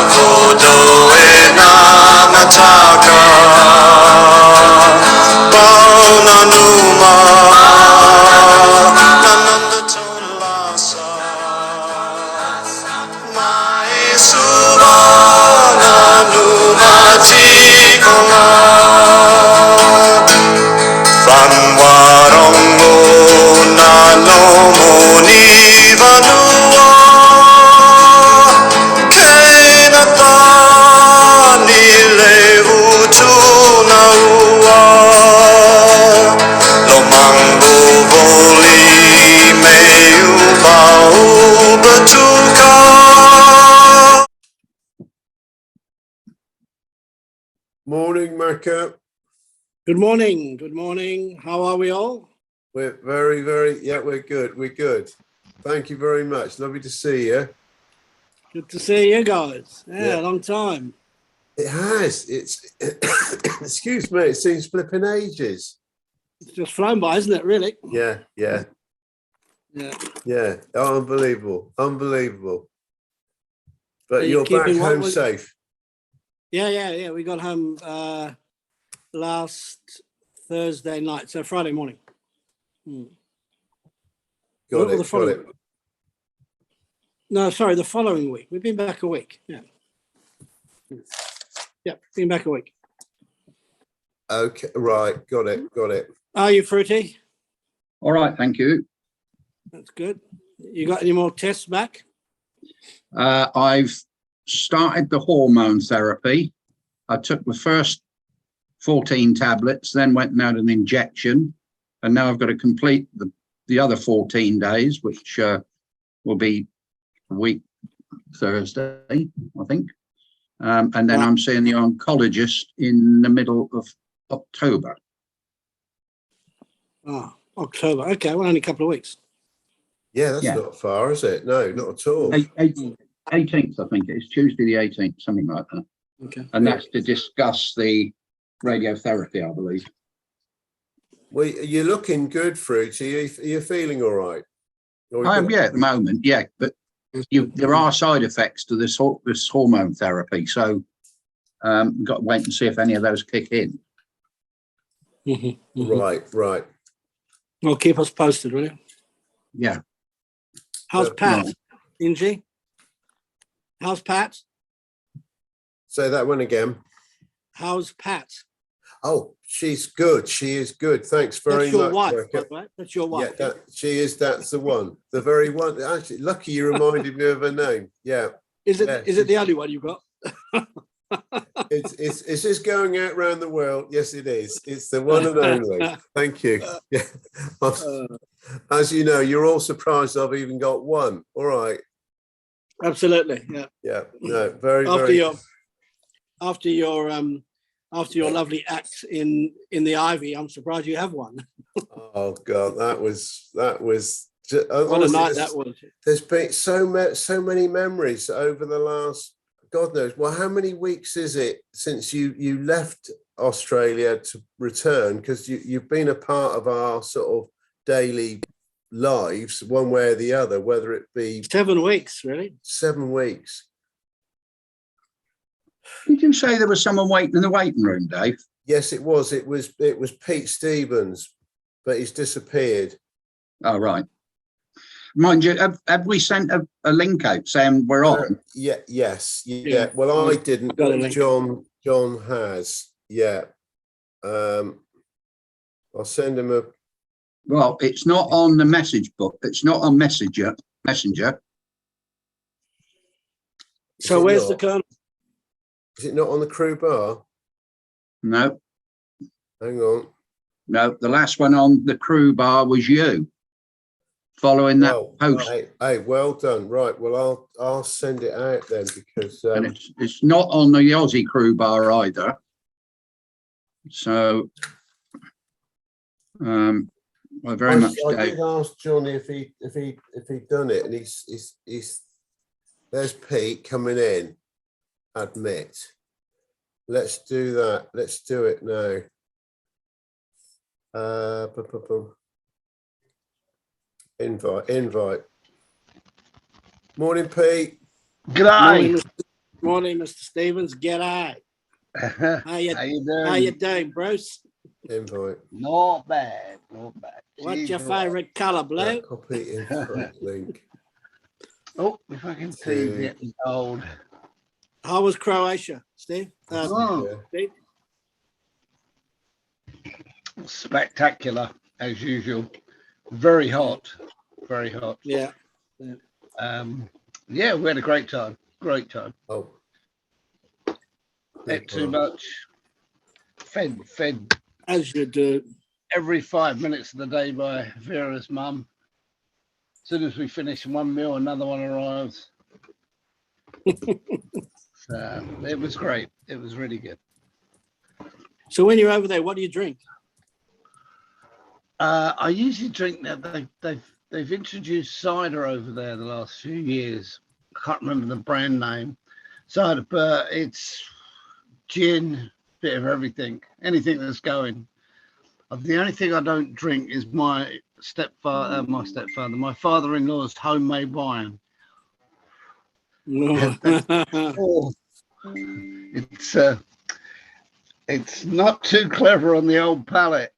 고도의 나마타가 바나누마 난난다 톨라사 마이 수바나누마 지고라 반와롱모 나노모니바누아 케나타 닐레우투나우아 로망보볼리 메유바우바투카. Morning, Marco. Good morning. Good morning. How are we all? We're we're good. We're good. Thank you very much. Lovely to see you. Good to see you guys. Yeah, long time. It has. It's, excuse me, it seems flipping ages. It's just flown by, isn't it, really? Yeah. Oh, unbelievable. But you're back home safe. Yeah. We got home last Thursday night, so Friday morning. Got it. No, sorry, the following week. We've been back a week. Yeah, been back a week. Okay, right. Got it. Are you fruity? All right, thank you. That's good. You got any more tests back? I've started the hormone therapy. I took the first 14 tablets, then went and had an injection, and now I've got to complete the other 14 days, which will be a week Thursday, I think. And then I'm seeing the oncologist in the middle of October. Oh, October. Okay, well, only a couple of weeks. Yeah, that's not far, is it? No, not at all. 18th, I think it is Tuesday the 18th, something like that. Okay. And that's to discuss the radiotherapy, I believe. Well, you're looking good, Fruity. Are you feeling all right? I am, at the moment, but there are side effects to this hormone therapy, so we've got to wait and see if any of those kick in. Right. Well, keep us posted, will you? Yeah. How's Pat, Ingy? How's Pat? Say that one again. How's Pat? Oh, she's good. She is good. Thanks very much. Wife, right? That's your wife. Yeah, she is. That's the one. The very one. Actually, lucky you reminded me of her name. Yeah. Is it the only one you've got? It's just going out around the world. Yes, it is. It's the one and only. Thank you. Yeah. As you know, you're all surprised I've even got one. All right. Absolutely. Yeah. Yeah. No. Very. After your lovely act in the Ivy, I'm surprised you have one. Oh God, that was. What honestly, a night that was. There's been so many memories over the last, God knows. Well, how many weeks is it since you left Australia to return? Because you've been a part of our sort of daily lives, one way or the other. Whether it be 7 weeks, really. 7 weeks. Did you say there was someone waiting in the waiting room, Dave? Yes, it was. It was Pete Stevens, but he's disappeared. Oh, right. Mind you, have we sent a link out saying we're on? Yes. Well, I didn't. John has. Yeah. I'll send him a. Well, it's not on the message book. It's not on Messenger. So where's the Colonel? Is it not on the crew bar? No. Hang on. No, the last one on the crew bar was you. Following that post. Hey, well done. Right. Well, I'll send it out then because and it's not on the Aussie crew bar either. So I did ask Johnny if he'd done it, and he's there's Pete coming in. Admit. Let's do that. Let's do it now. Invite. Morning, Pete. G'day. Morning, Mr. Stevens. G'day. How you How you doing, Bruce? Invite. Not bad, not bad. What's Jeez, your all right. favourite colour, Blue? Copy invite link. Oh, if I can see getting old. How was Croatia, Steve? Oh, Steve? spectacular as usual. Very hot, very hot. Yeah. Yeah, we had a great time. Great time. Oh. Ate too much. Fed As you do. every 5 minutes of the day by Vera's mum. As soon as we finish one meal, another one arrives. So it was great. It was really good. So when you're over there, what do you drink? I usually drink that. They've introduced cider over there the last few years. I can't remember the brand name. Cider, but it's gin, bit of everything, anything that's going. The only thing I don't drink is my father-in-law's homemade wine. Oh, it's not too clever on the old palate.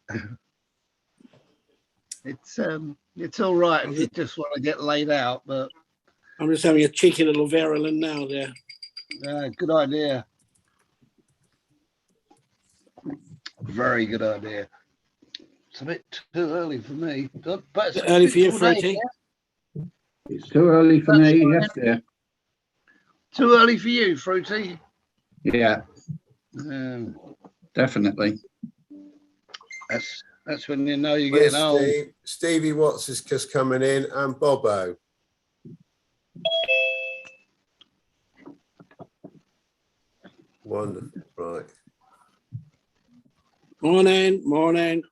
It's all right if you just want to get laid out, but I'm just having a cheeky little Verolin now there. good idea. Very good idea. It's a bit too early for me, but it's Early for you, beautiful day, Fruity? yeah? It's too early for me. Yes, dear. Too early for you, Fruity. Yeah, Um, definitely. that's when you know you're Where's getting old. Steve? Stevie Watts is just coming in, and Bobo. Wonderful, right. Morning. Good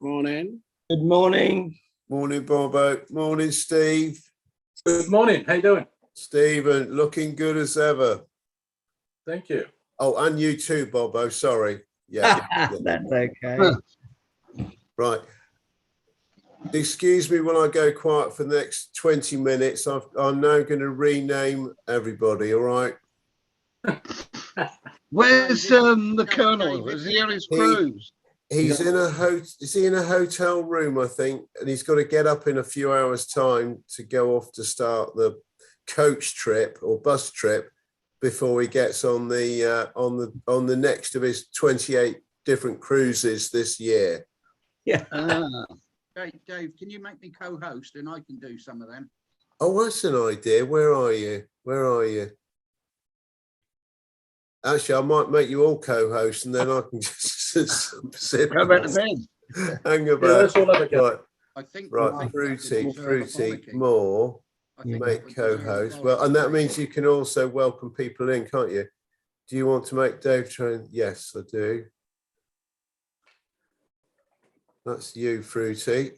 morning. Morning, Bobo. Morning, Steve. Good morning. How you doing? Stephen, looking good as ever. Thank you. Oh, and you too, Bobo. Sorry. Yeah. That's okay. Right. Excuse me when I go quiet for the next 20 minutes. I'm now going to rename everybody, all right? Where's the Colonel? Is he on his cruise? He's in a is he in a hotel room, I think, and he's got to get up in a few hours' time to go off to start the coach trip or bus trip before he gets on the next of his 28 different cruises this year. Yeah. Dave, can you make me co-host and I can do some of them? Oh, that's an idea. Where are you? Actually, I might make you all co-hosts and then I can just sit Go back to bed. hang Yeah, about. let's all have a go. Right, I think. right. Fruity, more. Yeah. Make co-host. Well, and that means you can also welcome people in, can't you? Do you want to make Dave train? Yes, I do. That's you, Fruity.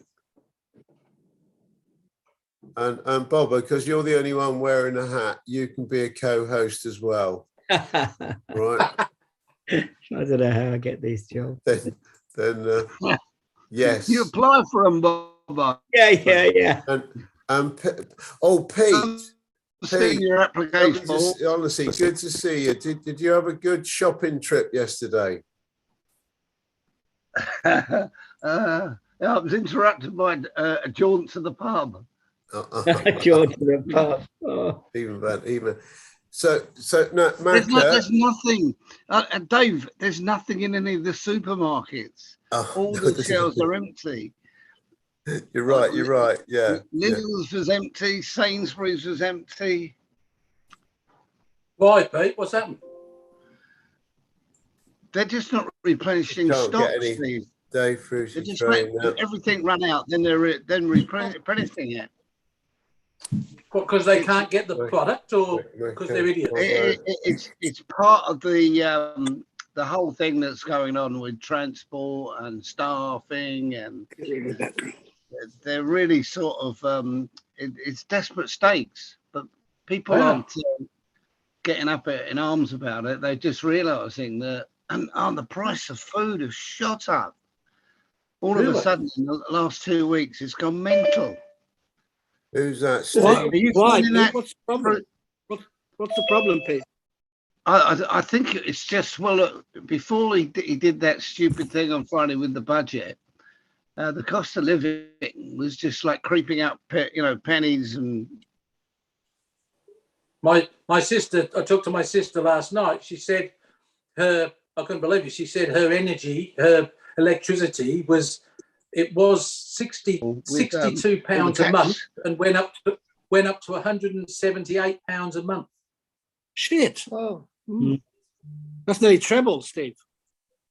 And Bobo, because you're the only one wearing a hat, you can be a co-host as well. Right. I don't know how I get these jobs. Then yes. You apply for them, Bob. Yeah. And Pete. See your application. Honestly, good to see you. Did you have a good shopping trip yesterday? I was interrupted by a jaunt to the pub. George to the pub. Oh. Even. So no, There's nothing, Dave. There's nothing in any of the supermarkets. All the shelves are empty. You're right. Yeah. Lidl's was empty. Sainsbury's was empty. Why, Pete? What's happened? They're just not replenishing Can't stock, get any Steve. Dave They Fruity just train make everything run out, then they're replenishing it. Because they can't get the product, or because they're idiots? It's part of the whole thing that's going on with transport and staffing, and they're really sort of it's desperate stakes, but people aren't getting up in arms about it. They're just realizing that the price of food has shot up all of a sudden in the last 2 weeks. It's gone mental. Who's that? Why? Are you Why? finding that? What's the problem? What's the problem, Pete? I think it's just, well, look, before he did that stupid thing on Friday with the budget, the cost of living was just like creeping up, pennies and. My sister, I talked to my sister last night. She said I couldn't believe it. She said her electricity was 62 pounds a month and went up to £178 a month. Shit. Whoa. Mm. That's nearly treble, Steve.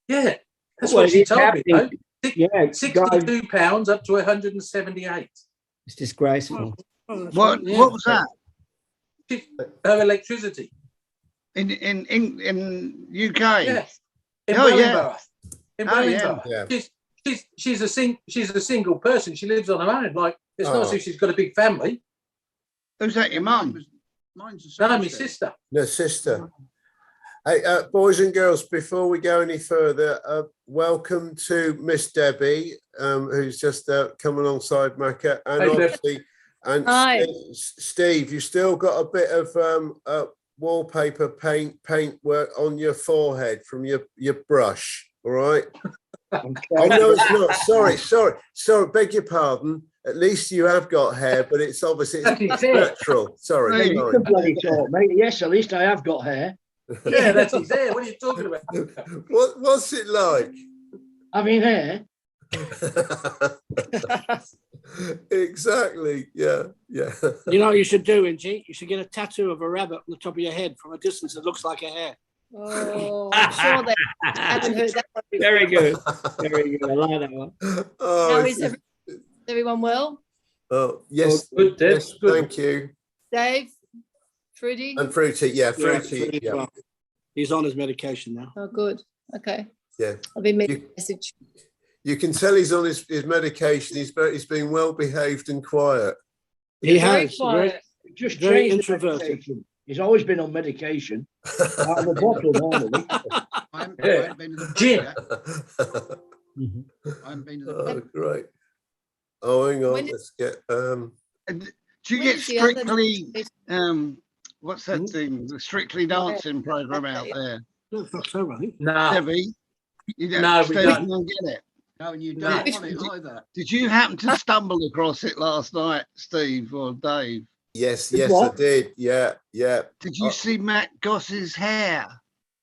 Yeah, that's what she told me. Though. Yeah, £62 up to 178. It's disgraceful. What was that? Her electricity In UK? Yes. In Wellingborough. Yeah. She's a single person. She lives on her own. Like it's not as if she's got a big family. Who's that? Your mum? Mine's No, my sister. No, sister. Hey, boys and girls, before we go any further, welcome to Miss Debbie, who's just come alongside Macca, and Hey, obviously, and Hi. Steve, you still got a bit of wallpaper paint work on your forehead from your brush. All right. Oh no, it's not. Sorry. Beg your pardon. At least you have got hair, but it's obviously it's natural. Sorry. You can bloody talk, mate. Yes, at least I have got hair. Yeah, that's his hair. What are you talking about? What's it like? Having hair. Exactly. Yeah. You know what you should do, Ingy? You should get a tattoo of a rabbit on the top of your head. From a distance, it looks like a hair. Oh, I'm sure they haven't heard that one before. Very good. Very good. I like that one. Oh, How is everyone well? oh yes. Good, Deb. Yes, Good. thank you. Dave? Fruity? And Fruity, yeah, Yeah, Fruity, yeah. well, he's on his medication now. Oh, good. Okay. Yeah. I've been making a message. You can tell he's on his medication. He's been well behaved and quiet. He Very has. quiet. Just Very changed the introverted. medication. He's always been on medication. Out of a bottle normally. I haven't been to the Gin. yet. I haven't been to the Oh, great. Oh, hang on. When did- Let's get Do you When get is the other Strictly? medication? What's that thing? The Strictly Dancing program out there. No, it's October, I think. No, Debbie, you don't No, we stay don't. and get it. No, and you No. don't want it either. Did you happen to stumble across it last night, Steve or Dave? yes, With I what? did. Yeah. Did you see Matt Goss's hair?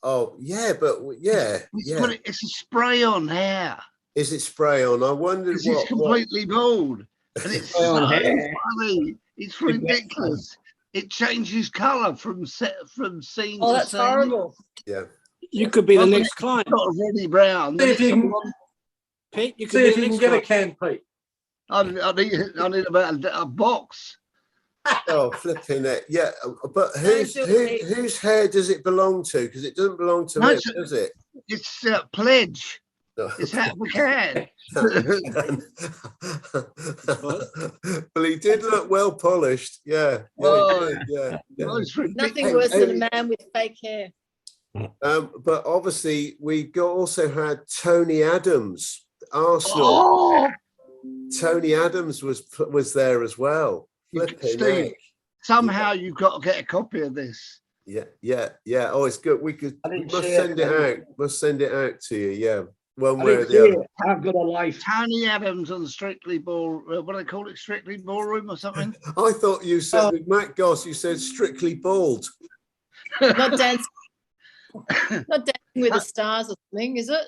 Oh, yeah, but yeah. It's a spray-on hair. Is it spray on? I wondered Because he's what. completely bald. And it's so Spray-on hair. funny. It's ridiculous. It changes colour from scene Oh, to that's scene. horrible. Yeah. You could be the Well, next client, Not Reddy Brown. See if you can- Pete. You could see be if the you can next get a client. can, Pete. I need about a box. Oh, flipping it. Yeah, but whose hair does it belong to? Because it doesn't belong to No, him, it's- does it? It's Pledge. No. It's hat for can. Well, he did look well polished. Yeah. Oh, Yeah. Oh, it's ridiculous. Nothing worse than a man with fake hair. But obviously, we also had Tony Adams, Arsenal. Oh, Tony Adams was there as well. Flipping Steve, heck. somehow you've got to get a copy of this. Yeah. Oh, it's good. We didn't must see send it. it out. Must send it out to you. Yeah, one I way or didn't the see other. it. I've got a life. Tony Adams on Strictly Ball. What do they call it? Strictly Ballroom or something? I thought you said Oh. with Matt Goss, you said Strictly Bald. Not dancing. Not dancing with the stars or something, is it?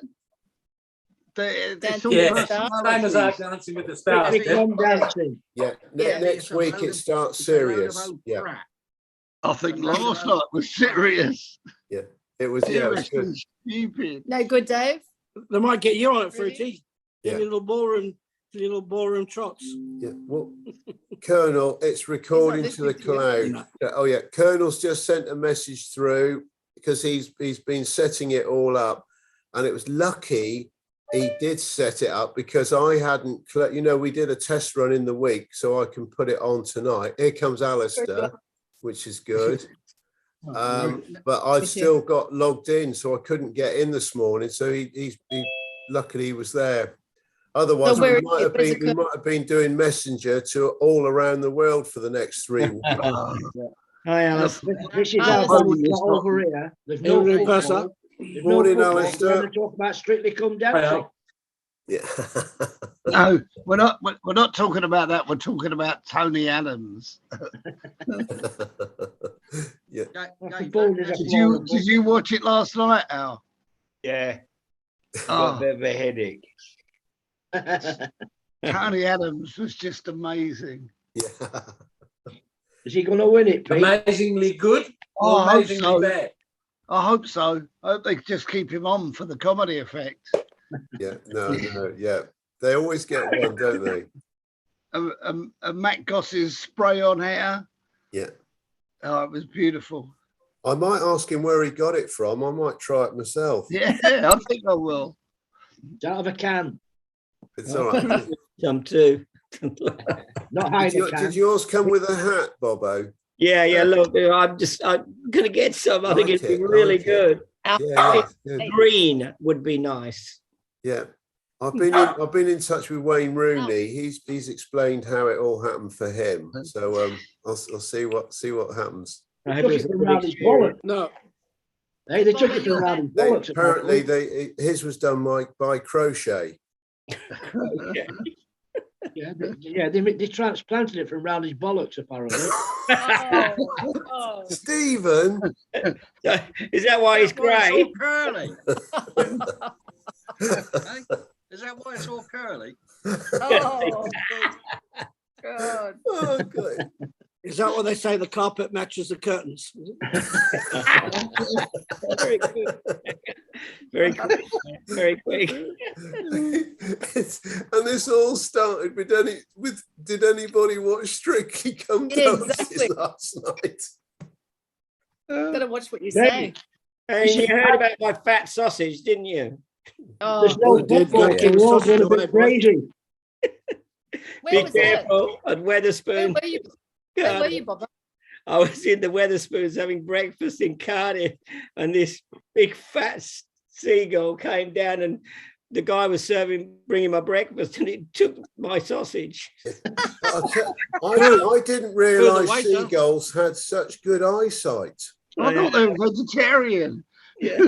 It's all Yeah, personalities. same as our Dancing with the Stars. Big Deb. one dancing. Yeah, Yeah. next week it starts serious. Yeah, I think last night was serious. it was. Yeah, it was good. Seriously stupid. No good, Dave. They might get you on it, Really? Fruity. Yeah. Your little ballroom trots. Yeah. Well, Colonel, it's recording to the listening to you. cloud. Oh yeah, Colonel's just sent a message through because he's been setting it all up, and it was lucky he did set it up because I hadn't. We did a test run in the week, so I can put it on tonight. Here comes Alistair, which is good. But I've still got logged in, so I couldn't get in this morning. So he luckily he was there. Otherwise, So where we might is have been doing messenger to all around the world for the next 3 weeks. Hi, Alice. This is Alice. how it's got over here. There's no Evening, football. Purser. There's Morning, no football. Alistair. We're going to talk about Strictly Come Hi, Dancing. Al. Yeah. No, we're not talking about that. We're talking about Tony Adams. Yeah. Did you watch it last night, Al? Yeah, got a Oh, bit of a headache. Tony Adams was just amazing. Yeah. Is he going to win it, Pete? Amazingly good Oh, or I hope amazingly so. bad? I hope so. I hope they just keep him on for the comedy effect. Yeah. No, yeah. They always get one, don't they? Matt Goss's spray on hair. Yeah. Oh, it was beautiful. I might ask him where he got it from. I might try it myself. Yeah, I think I will. Don't have a can. It's all right. Some too. Not hide a can. Did yours come with a hat, Bobo? Yeah, look, I'm gonna get some. I think Like it'd be it, really like it. good. Yeah. Good. Green would be nice. Yeah. I've been in touch with Wayne Rooney. He's explained how it all happened for him. So I'll see what happens. I Took hope it it's a from good round his experience. bollocks. No, Hey, they took it from round his bollocks. Apparently his was done by crochet. Okay. Yeah, they transplanted it from round his bollocks, apparently. Oh. Stephen. Is that why it's grey? Curly. Is that why it's all curly? Oh. God. Oh, God. is that what they say? The carpet matches the curtains. Very good. Very quick. Very quick. And this all started with did anybody watch Strictly Come Yeah, Dancing exactly. last night? Gotta watch what you Maybe. say. And you heard about my fat sausage, didn't you? There's Oh, no we did football. get We're all sausage going a away, bit boy. crazy. where Be was that? careful at Where Weatherspoon. were you? Where were you, Bob? I was in the Weatherspoons having breakfast in Cardiff, and this big fat seagull came down, and the guy was bringing my breakfast, and it took my sausage. I didn't realise waiter. seagulls had such good eyesight. I thought they were vegetarian. Yeah,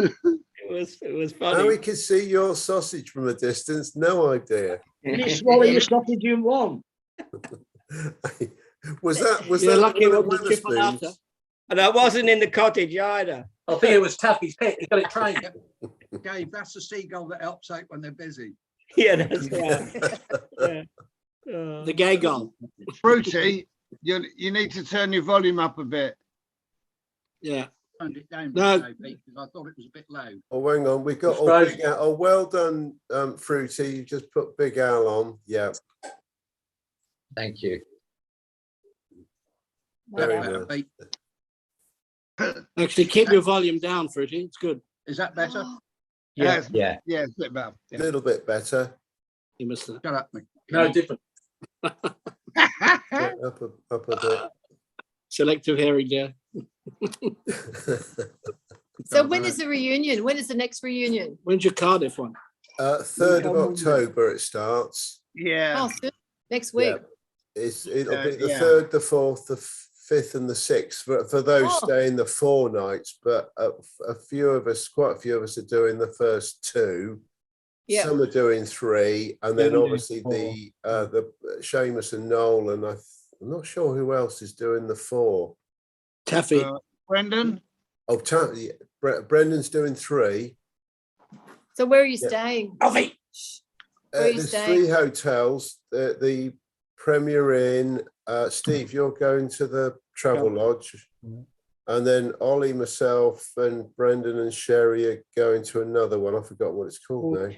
it was How funny. he could see your sausage from a distance, no idea. Did you swallow your sausage in one? Was that You're that lucky one it of wasn't triple Weatherspoons? after. And I wasn't in the cottage either. I think it was Taffy's pet. He got it trained. Gabe, that's the seagull that helps out when they're busy. Yeah, that's right. Yeah. The gay gull. Fruity, you need to turn your volume up a bit. Yeah. Turned it down No. because I thought it was a bit low. Oh, hang on, we got Suppose- Big Al. Oh, well done, Fruity. You just put Big Al on. Yeah, Thank you. very That's better, well. Pete. Actually, keep your volume down, Fruity. It's good. Is that better? Yeah. Yeah, it's a bit better. A Yeah. little bit better. You must have. Shut up, Mick. No, different. Yeah, up a Selective hearing there. bit. So when is the reunion? When is the next reunion? When's your Cardiff one? 3rd of October it starts. Yeah. Oh, soon. Next week. It'll be the Yeah. 3rd, the 4th, the 5th, and the 6th for those Oh. staying the 4 nights. But quite a few of us are doing the first 2. Yeah. Some are doing 3, and then Yeah, obviously the Seamus and Noel, and I'm not sure who else is doing the 4. Taffy. Brendan? Oh, Brendan's doing 3. So where are you Yeah. staying? Alfie. Where are you There's staying? 3 hotels. The Premier Inn. Steve, you're going to the Travel Lodge, and then Ollie, myself, and Brendan and Sherry are going to another one. I forgot what it's called now.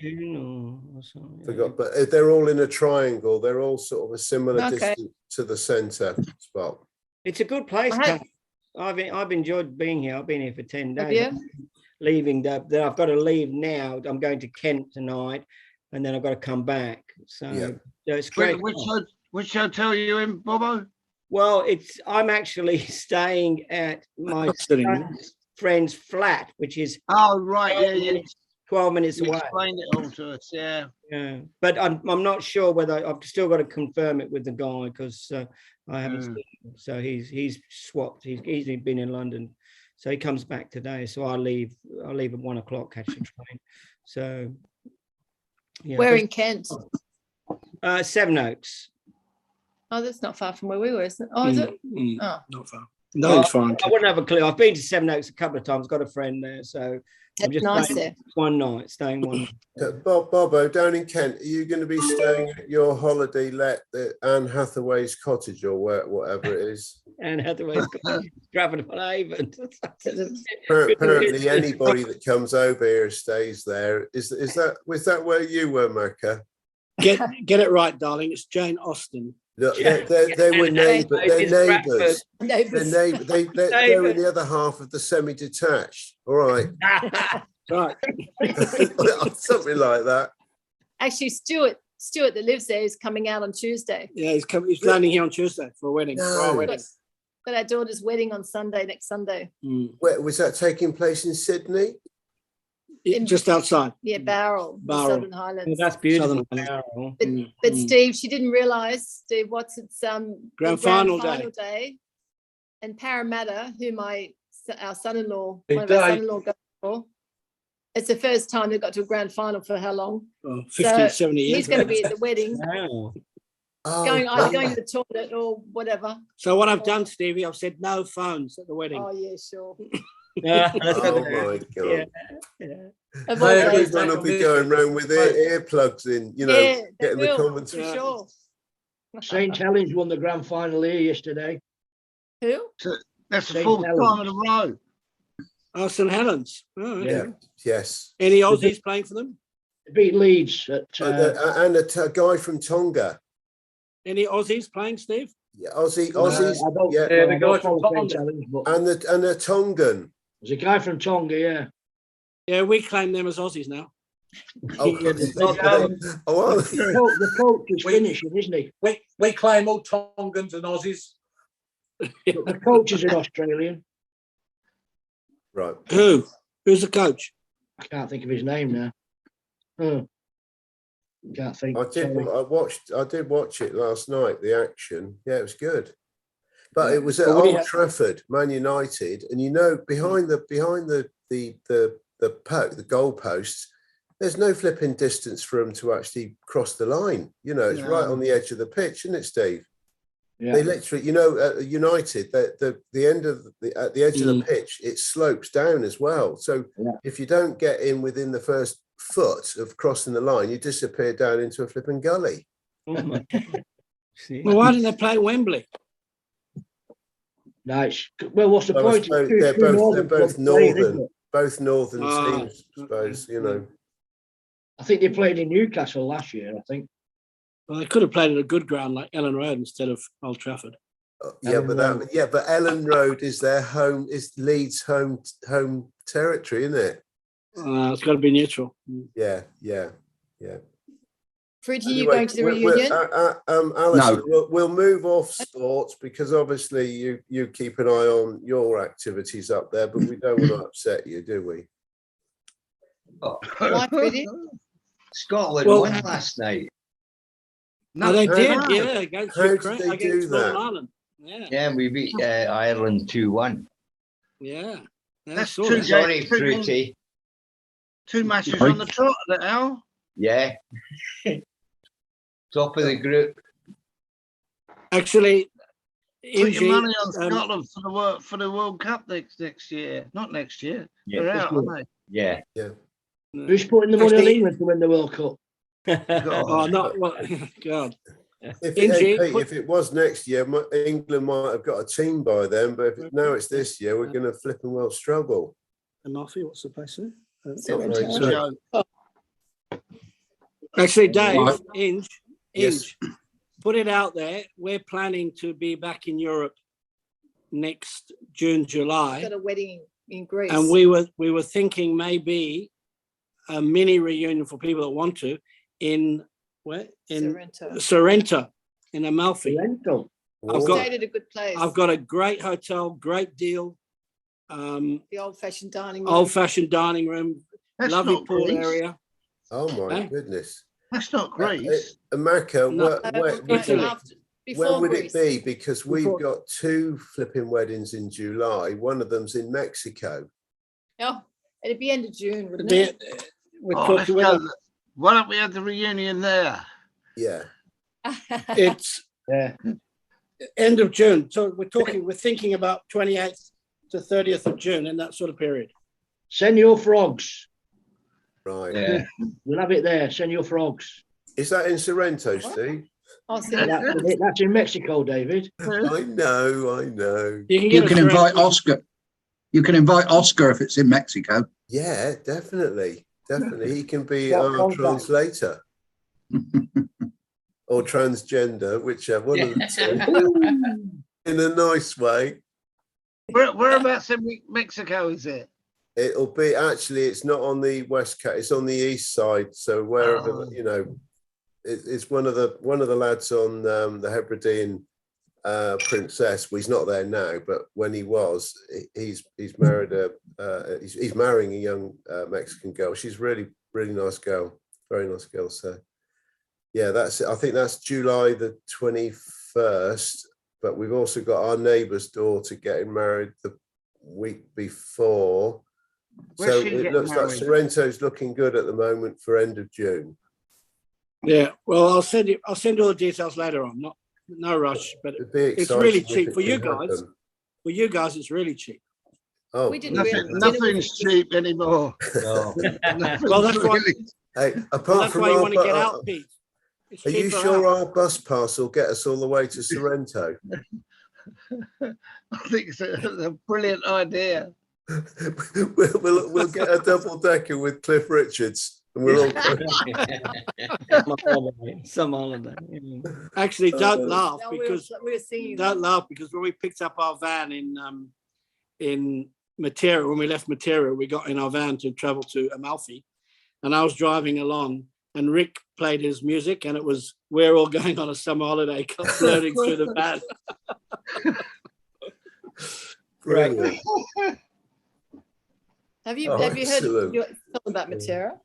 Forgot, but they're all in a triangle. They're all sort of a similar Okay. distance to the centre spot. It's a good place. I have- Kath. I've enjoyed being here. I've been here for 10 Have days. you? Leaving I've got to leave now. I'm going to Kent tonight, and then I've got to come back. So, Yeah. so it's great. Which hotel are you in, Bobo? Well, I'm actually staying at my Sitting there. friend's flat, which is Oh, right. Yeah, 12 minutes You away. explained it all to us, yeah. Yeah, but I'm not sure whether I've still got to confirm it with the guy because I haven't seen him. So he's swapped. He's been in London, so he comes back today. So I'll leave at 1 o'clock, catch the train. So yeah, We're in Kent. Seven Oaks. Oh, that's not far from where we were, isn't it? Oh, is it? Oh. Not far. No, it's fine. I wouldn't have a clue. I've been to Seven Oaks a couple of times. Got a friend there, so I'm That's just nice staying there. one night. Staying one night. Bobo, down in Kent, are you going to be staying at your holiday let at Anne Hathaway's cottage or whatever it is? And Hathaway's got Stratford-upon-Avon. Apparently, anybody that comes over here stays there. Was that where you were, Macca? Get it right, darling. It's Jane Austen. Look, they were neighbours. They're neighbours. Neighbours. They're in the other half of the semi-detached. All right, Right. something like that. Actually, Stuart that lives there is coming out on Tuesday. Yeah, he's landing here on Tuesday for a wedding. No. For our wedding. Got our daughter's wedding on next Sunday. Where was that taking place in Sydney? Just outside. Yeah, Barrel, the Barrel. Southern Highlands. That's beautiful. Southern Highlands. But Steve, she didn't realise, Steve, what's its the Grand final day. And Parramatta, our son-in-law, Big one of our day. son-in-law goes for. It's the first time they've got to a grand final for how long? 50, 70 years. He's going to be at the wedding, Wow. going to the toilet or whatever. So what I've done, Stevie, I've said no phones at the wedding. Oh yeah, sure. Yeah, Oh my God! Of all Yeah, days, Everyone will be going around with earplugs in, yeah, they getting the will, commentary. for sure. St. Helens won the grand final here yesterday. Who? That's the St. fourth Helens. time in a row. Oh, St. Helens. Oh, okay. Yeah. Yes. Any Aussies playing for them? They beat Leeds at And a guy from Tonga. Any Aussies playing, Steve? Yeah, Aussies. I don't- Yeah. Yeah, the I guy don't from follow St. Tonga. Helens, but And a Tongan. there's a guy from Tonga, yeah. Yeah, we claim them as Aussies now. Oh, well, The coach is finishing, isn't he? We claim all Tongans and Aussies. But the coach is an Australian. right. Who's the coach? I can't think of his name now. Can't think. I did watch it last night. The action. Yeah, it was good. But it was at But what do you Old Trafford, Man United, and behind the goal posts, there's no flipping distance for them to actually cross the line. It's right on the edge of the pitch, isn't it, Steve? Yeah. They literally, at United, the end of at the edge of the pitch, it slopes down as well. So if you don't get in within the first foot of crossing the line, you disappear down into a flipping gully. Well, why didn't they play Wembley? Nice. Well, what's the I point? suppose they're both northern teams, I suppose, I think they played in Newcastle last year, I think. Well, they could have played at a good ground like Ellen Road instead of Old Trafford. But Ellen Road is their home, is Leeds' home territory, isn't it? It's got to be neutral. Yeah. Fruity, you going to the reunion? Alistair, we'll move off sports because obviously you keep an eye on your activities up there, but we don't want to upset you, do we? Why, Fruity? Scotland won last night. No, they did. no. Yeah, against How did Ukraine, they do against that? Northern Ireland. Yeah, Yeah, we beat Ireland 2-1. yeah. That's saw two that. Sorry, games, Fruity. two matches on the trot there, Al. Yeah. Top of the group. Actually, Put your money on Ingie, Scotland for the World Cup next year. Not next year. Yeah. They're out, aren't Yeah. Who's putting the money on England to win the World Cup? they? Oh, not well. God. If Ingie, Pete, if it was next year, England might have got a team by then, but now it's this year, we're going to flip and well struggle. Amalfi, what's the place there? Not very good. Actually, Dave, Inge, Yes. put it out there. We're planning to be back in Europe next June, July, Got a wedding in Greece. and we were thinking maybe a mini reunion for people that want to in Sorrento in Amalfi. Sorrento. I've got- Stayed at a good place. I've got a great hotel, great deal, the old-fashioned dining room. old-fashioned dining room, That's lovely not pool Greece. area. Oh my Hey? goodness. That's not Greece. America, No. when Before would Greece. it be? Because we've Before- got 2 flipping weddings in July. One of them's in Mexico. Oh, it'd be end of June, wouldn't Be- it? We're Oh, let's talking go. about Why don't we have the reunion there? Yeah. it's Yeah. end of June. So we're thinking about 28th to 30th of June in that sort of period. Send your frogs. Right. Yeah. We'll have it there. Send your frogs. Is that in Sorrento, Steve? I'll see That's in Mexico, David. I know. You can invite Oscar. You can invite Oscar if it's in Mexico. Yeah, definitely. He can be What our contact? translator. Or transgender, whichever one of the two. In a nice way. Whereabouts in Mexico is it? It'll be actually, it's not on the west coast, it's on the east side. So wherever, it's one of the lads on the Hebridean Princess. Well, he's not there now, but when he was, he's married he's marrying a young Mexican girl. She's really nice girl, very nice girl. So yeah, that's it. I think that's July the 21st. But we've also got our neighbour's daughter getting married the week before. Where's So she it getting looks like married? Sorrento's looking good at the moment for end of June. Yeah. Well, I'll send you all the details later on. No rush, but It'd be it's exciting really if cheap it for you can guys. happen. For you guys, it's really cheap. Oh, We didn't really. Nothing's cheap anymore. No. Well, that's why. Hey, Well, apart that's from why you our want to get out, Pete. It's are you cheaper sure out. our bus pass will get us all the way to Sorrento? I think it's a brilliant idea. we'll get a double decker with Cliff Richards, and we'll all go. Some holiday. Actually, don't laugh No, because we were singing. don't laugh because when we picked up our van in Matera, when we left Matera, we got in our van to travel to Amalfi, and I was driving along, and Rick played his music, and it was "We're All Going on a Summer Holiday" floating through the van. Brilliant. Have you Oh, heard excellent. about Matera?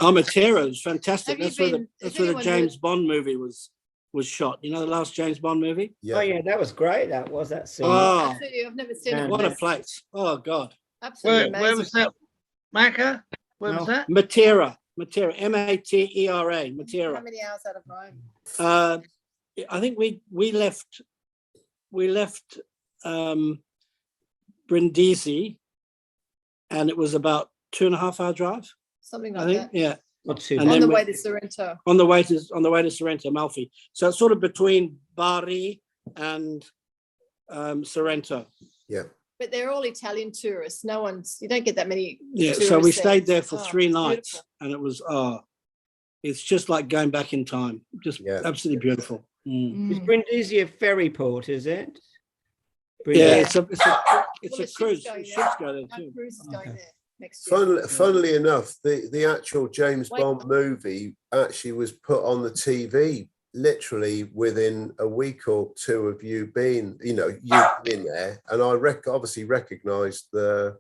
Oh, Matera is fantastic. Have you That's been- where the has James anyone Bond movie was shot. You know, the last James Bond movie. Yeah. Oh yeah, that was great. That was that scene. Oh, Absolutely, I've never seen it. what a place! Oh God, Absolutely Where amazing. was that? Macca? Where was that? Matera, Matera, Matera, How Matera. many hours out of Rome? I think we left Brindisi, and it was about 2.5 hour drive. Something I like think, that. yeah, Not too And On then the we- way to Sorrento. on the way to Sorrento, Amalfi. So it's sort of between Bari and Sorrento. Yeah. But they're all Italian tourists. You don't get that many. Yeah, so tourists we stayed there for Oh, 3 it's nights, beautiful. and it was it's just like going back in time. Just Yeah. absolutely beautiful. Mm. Is Brindisi a ferry port? Is it? Yeah, Brindisi. it's a Well, the cruise. ship's going The there. ships go there Our too. cruise is going there next year. Funnily enough, the actual James Wait. Bond movie actually was put on the TV literally within a week or two of you being in there, and I obviously recognised the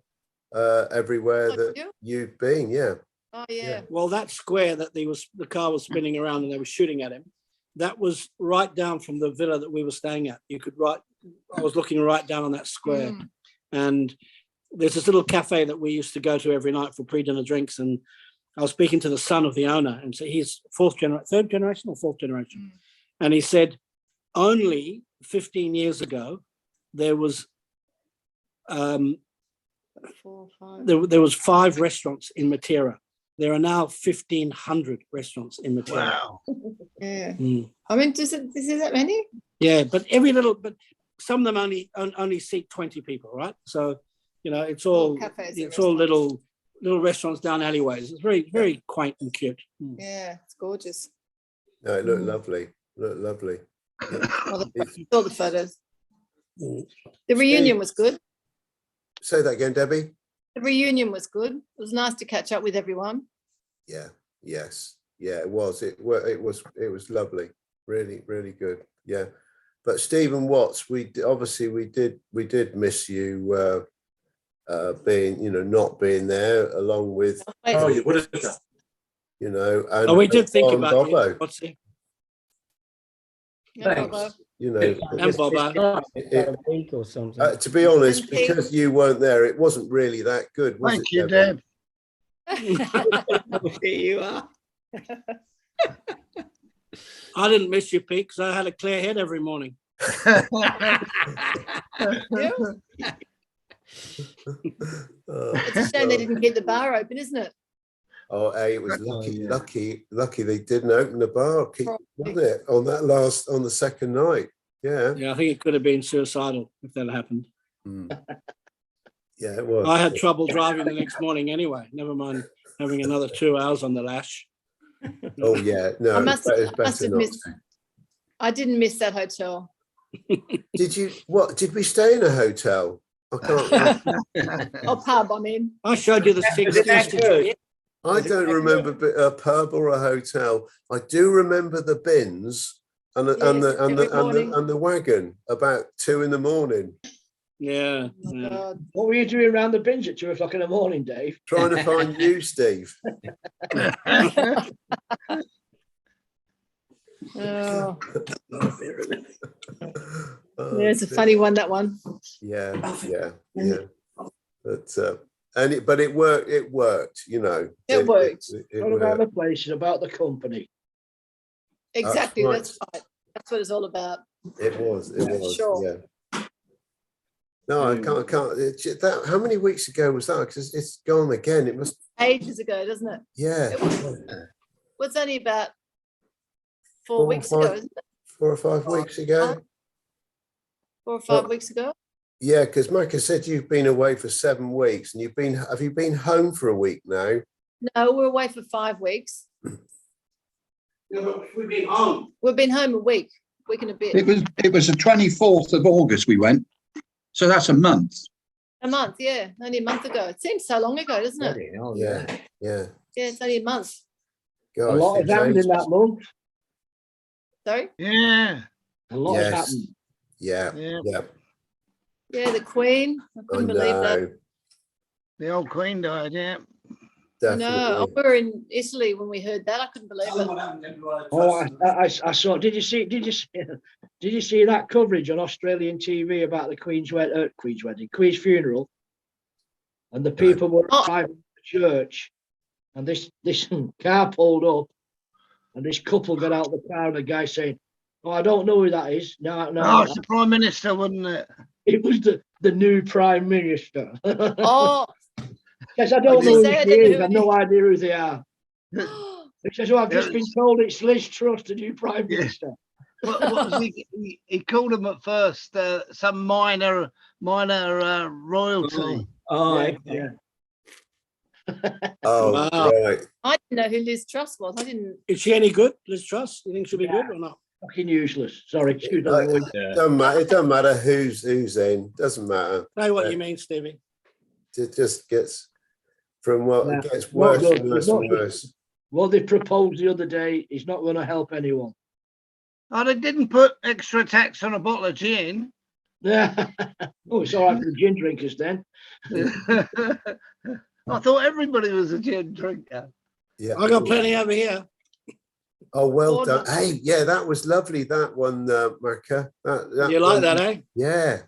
everywhere Like that you? you've been. Yeah. Oh yeah. Well, that square that the car was spinning around and they were shooting at him, that was right down from the villa that we were staying at. I was looking right down on that square, Mm. and there's this little cafe that we used to go to every night for pre-dinner drinks. And I was speaking to the son of the owner, and so he's third generation or fourth generation, and he said only 15 years ago there was 4 or 5. there was 5 restaurants in Matera. There are now 1,500 restaurants in Matera. Wow. Yeah. Mm. I mean, is that many? Yeah, but some of them only seat 20 people, right? So, it's all cafes and little restaurants down alleyways. It's very, very quaint and cute. Mm. Yeah, it's gorgeous. No, it looked lovely. Looked lovely. All the photos. Mm. The reunion was good. Say that again, Debbie. The reunion was good. It was nice to catch up with everyone. Yeah. Yes. Yeah. It was. It was lovely. Really, really good. Yeah. But Stephen Watts, we did miss you being, not being there, along with, Oh, you would have done. and Oh, we did think and about you. Bobo, What's it? Yeah, Thanks. Bobo. And Bobo. About a week or something. to be honest, And Pete. because you weren't there, it wasn't really that good, was Thank it? you, Devon? Deb. Here you are. I didn't miss you, Pete, because I had a clear head every morning. Oh, It's a shame they didn't keep the bar open, isn't it? oh, hey, it was lucky, yeah. lucky they didn't open the bar, wasn't it? On the second night. Yeah. Yeah, I think it could have been suicidal if that happened. Yeah, it was. I had trouble driving the next morning anyway. Never mind having another 2 hours on the lash. Oh yeah, no, I must it's have better not missed. to. I didn't miss that hotel. Did we stay in a hotel? I can't. Oh, pub, I mean. I showed you the Was it that 60s. good? I don't remember a pub or a hotel. I do remember the bins and the Yes, every morning. and the wagon about 2 a.m. Yeah. Oh, my yeah. God. What were you doing around the bins at 2 o'clock in the morning, Dave? trying to find you, Steve. Oh, Oh, yeah, it's a funny one, that one. Yeah. But it worked. It worked. It worked. It Not about worked. the place, it's about the company. Exactly, right. that's right. That's what it's all about. It was. It was. Sure. Yeah. No, I can't. How many weeks ago was that? Because it's gone again. It must. Ages ago, doesn't it? Yeah. It was only about 4 4 or weeks 5 ago, isn't it? 4 or 5 weeks ago. 4 or 5 Well, weeks ago. Yeah, because Micah said you've been away for 7 weeks, and have you been home for a week now? No, we're away for 5 weeks. Yeah, but we've been home. We've been home a week and a bit. It was the 24th of August we went. So that's a month. A month, yeah, only a month ago. It seems so long ago, doesn't it? Yeah. Yeah, it's only a month. A lot has happened in that month. Sorry? Yeah. A lot has Yes. happened. Yeah. Yeah. Yeah. Yeah, the Queen. I I couldn't believe that. know. The old Queen died, yeah. I know. We were in Italy when we heard that. I couldn't believe it. Oh, I saw. Did you see that coverage on Australian TV about the Queen's funeral, and the people were arriving at the church, and this car pulled up, and this couple got out of the car, and the guy saying, "Oh, I don't know who that is." No, Oh, it's the Prime Minister, wasn't it? it was the new Prime Minister. Oh, Yes, I don't Did know you who say I she don't know is. who I've it no idea who they are. oh, He says, "Oh, I've just been told it's Liz Truss, the new Prime Yeah. Minister." What was he called them at first some minor royalty. Oh, Yeah, okay. yeah. Oh, Wow. right. I didn't know who Liz Truss was. I didn't. Is she any good, Liz Truss? You think she'll be good or not? Fucking useless. Sorry, excuse I- me. Doesn't matter. It doesn't matter who's in. Doesn't matter. Say what you mean, Stevie. It just gets from what Yeah. it gets Not worse good. and worse It's not and good. worse. What they proposed the other day is not going to help anyone. Oh, they didn't put extra tax on a bottle of gin. Yeah. Oh, it's all right for the gin drinkers then. I thought everybody was a gin drinker. Yeah. I got plenty over here. Oh, well Oh, done. no. Hey, yeah, that was lovely. That one, Macca. You like one- that, eh? Yeah.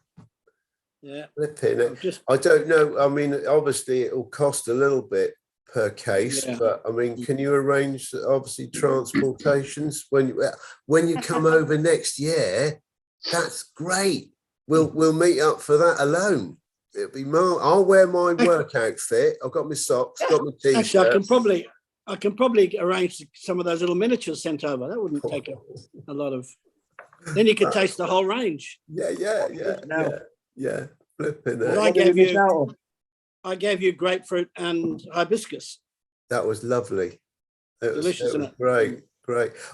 Yeah. Flipping it. Just I don't know. I mean, obviously, it will cost a little bit per case, Yeah. but I mean, can you arrange obviously transportations when you come over next year? That's great. We'll meet up for that alone. It'll be I'll wear my work outfit. I've got my socks, got my t-shirt. actually, I can probably arrange some of those little miniatures sent over. That wouldn't take a lot of. Then you could taste the whole range. Yeah. Flipping Well, it. I What did gave we miss you- out on? I gave you grapefruit and hibiscus. That was lovely. Delicious, isn't it? Great.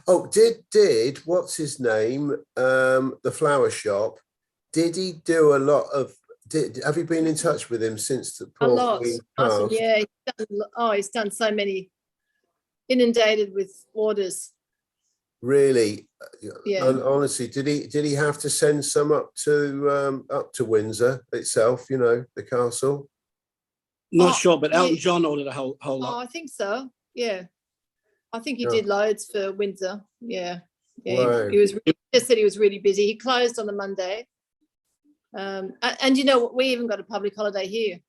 Oh, did what's his name? The flower shop. Did he do a lot of? Have you been in touch with him since the A poor lot. Queen Awesome. passed? Yeah, he's done so many. Inundated with orders. Really? Yeah. And honestly, did he have to send some up to Windsor itself? The castle. Not sure, but Elton John ordered a whole Oh, lot. I think so. Yeah. I think he Yeah. did loads for Windsor. Yeah. Yeah. Wow. He was just said he was really busy. He closed on the Monday. And you know, we even got a public holiday here,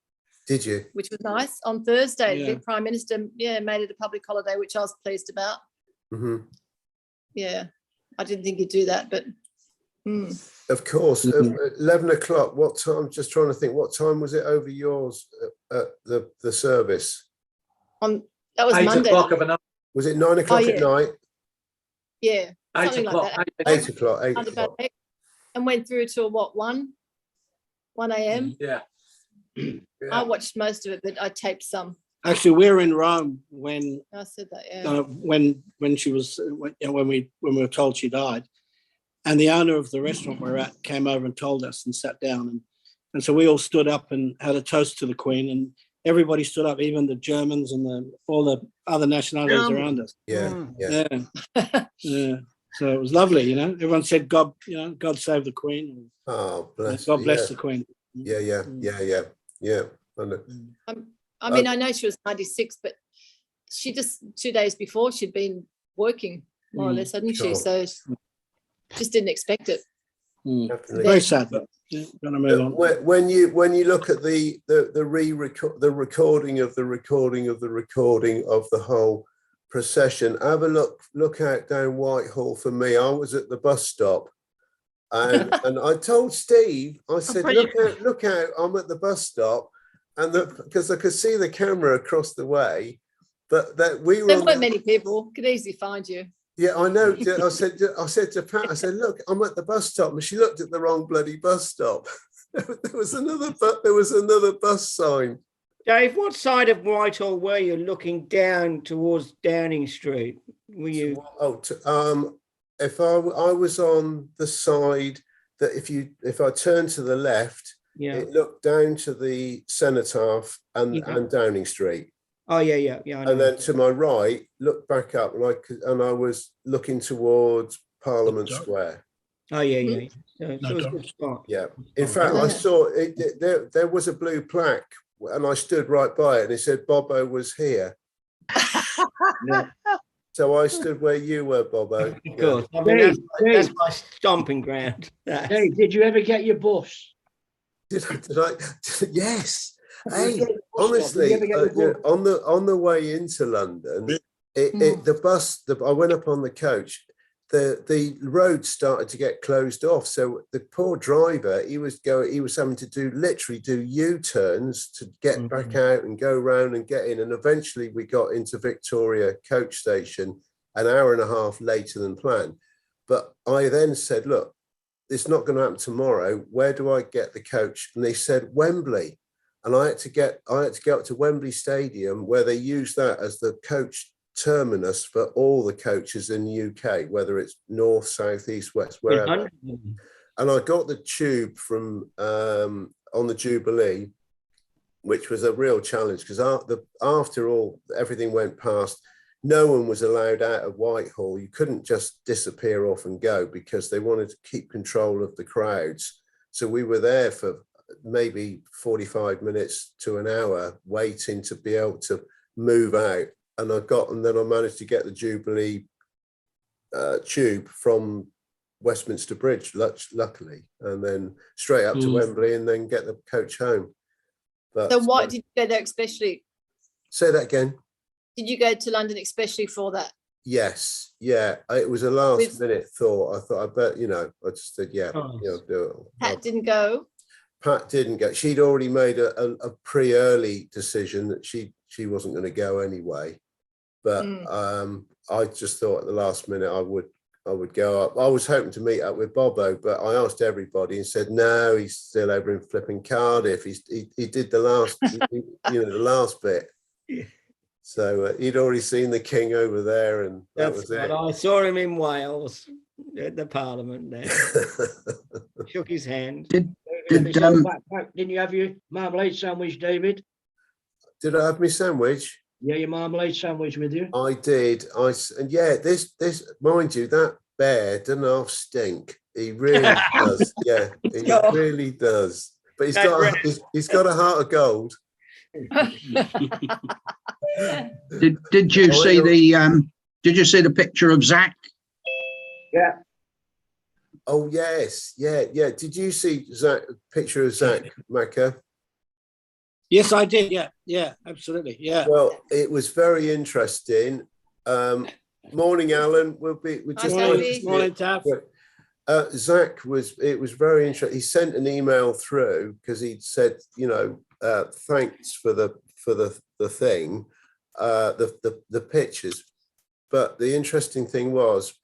Did you? which was nice. On Thursday, Yeah. the Prime Minister, made it a public holiday, which I was pleased about. Hmm. Yeah. I didn't think he'd do that, but Of course. Mhm. 11 o'clock. What time? Just trying to think. What time was it over yours at the service? that was 8 Monday. o'clock of a night. Was it 9 o'clock at yeah. night? Yeah. 8 Something o'clock. like that. 8 o'clock. 8 Around o'clock. about 8, and went through till what, 1 a.m. Yeah. I watched most of it, but I taped some. Actually, we were in Rome when I said that, yeah. when she was when we were told she died, and the owner of the restaurant we were at came over and told us and sat down, and so we all stood up and had a toast to the Queen, and everybody stood up, even the Germans and all the other nationalities around us. Yeah. Yeah. Yeah, yeah. So it was lovely, you know. Everyone said, "God, God save the Queen." Oh, bless. God bless yeah. the Queen. Yeah. I mean, I know she was 96, but she just 2 days before she'd been working more or less, hadn't she? Sure. So just didn't expect it. Definitely. Very sad, but gonna move on. When you look at the recording of the whole procession, have a look out down Whitehall for me. I was at the bus stop, and I told Steve, I said, look out, I'm at the bus stop, and because I could see the camera across the way, but that we were. There weren't many people. Could easily find you. Yeah, I know. I said to Pat, I said, look, I'm at the bus stop, and she looked at the wrong bloody bus stop. There was another bus sign. Dave, what side of Whitehall were you looking down towards Downing Street? Were you? If I was on the side that if I turned to the left, it looked down to the Cenotaph and Downing Street. Oh yeah. And then to my right, looked back up, and I was looking towards Parliament Square. Oh yeah. So it was a good spot. Yeah. In fact, I saw it. There was a blue plaque, and I stood right by it, and it said Bobo was here. Yeah. So I stood where you were, Bobo. Of course. I mean, that's my stomping ground. Dave, did you ever get your bus? Did I? Yes. Hey, Did you honestly, ever get your bus? on the way into London, the bus. I went up on the coach. The road started to get closed off, so the poor driver, he was having to literally do U-turns to get back out and go round and get in, and eventually we got into Victoria coach station an hour and a half later than planned. But I then said, look, it's not going to happen tomorrow. Where do I get the coach? And they said Wembley, and I had to get up to Wembley Stadium, where they use that as the coach terminus for all the coaches in the UK, whether it's north, south, east, west, wherever. And I got the tube from on the Jubilee, which was a real challenge, because after everything went past, no one was allowed out of Whitehall. You couldn't just disappear off and go, because they wanted to keep control of the crowds. So we were there for maybe 45 minutes to an hour waiting to be able to move out. And then I managed to get the Jubilee tube from Westminster Bridge, luckily, and then straight up to Wembley, and then get the coach home. But So why did you go there especially? Say that again. Did you go to London especially for that? Yes, yeah. It was a last minute thought. I thought, I bet, I just said, do it. Pat didn't go. Pat didn't go. She'd already made a pre-early decision that she wasn't going to go anyway. But I just thought at the last minute I would go up. I was hoping to meet up with Bobo, but I asked everybody and said no, he's still over in flipping Cardiff. He did the last the last bit. Yeah. So he'd already seen the King over there, and that was it. I saw him in Wales at the Parliament there. Shook his hand. Didn't you have your marmalade sandwich, David? Did I have my sandwich? Yeah, your marmalade sandwich with you. I did. And this, mind you, that bear doesn't half stink. He really does. Yeah, he really does. But he's got a heart of gold. Did you see the picture of Zach? Yeah. Oh yes, yeah. Did you see Zach picture of Zach Macca? Yes, I did. Yeah, absolutely. Yeah. Well, it was very interesting. Morning, Alan. We're just Morning, Taff. Zach it was very interesting. He sent an email through because he'd said, thanks for the thing, the pictures. But the interesting thing was,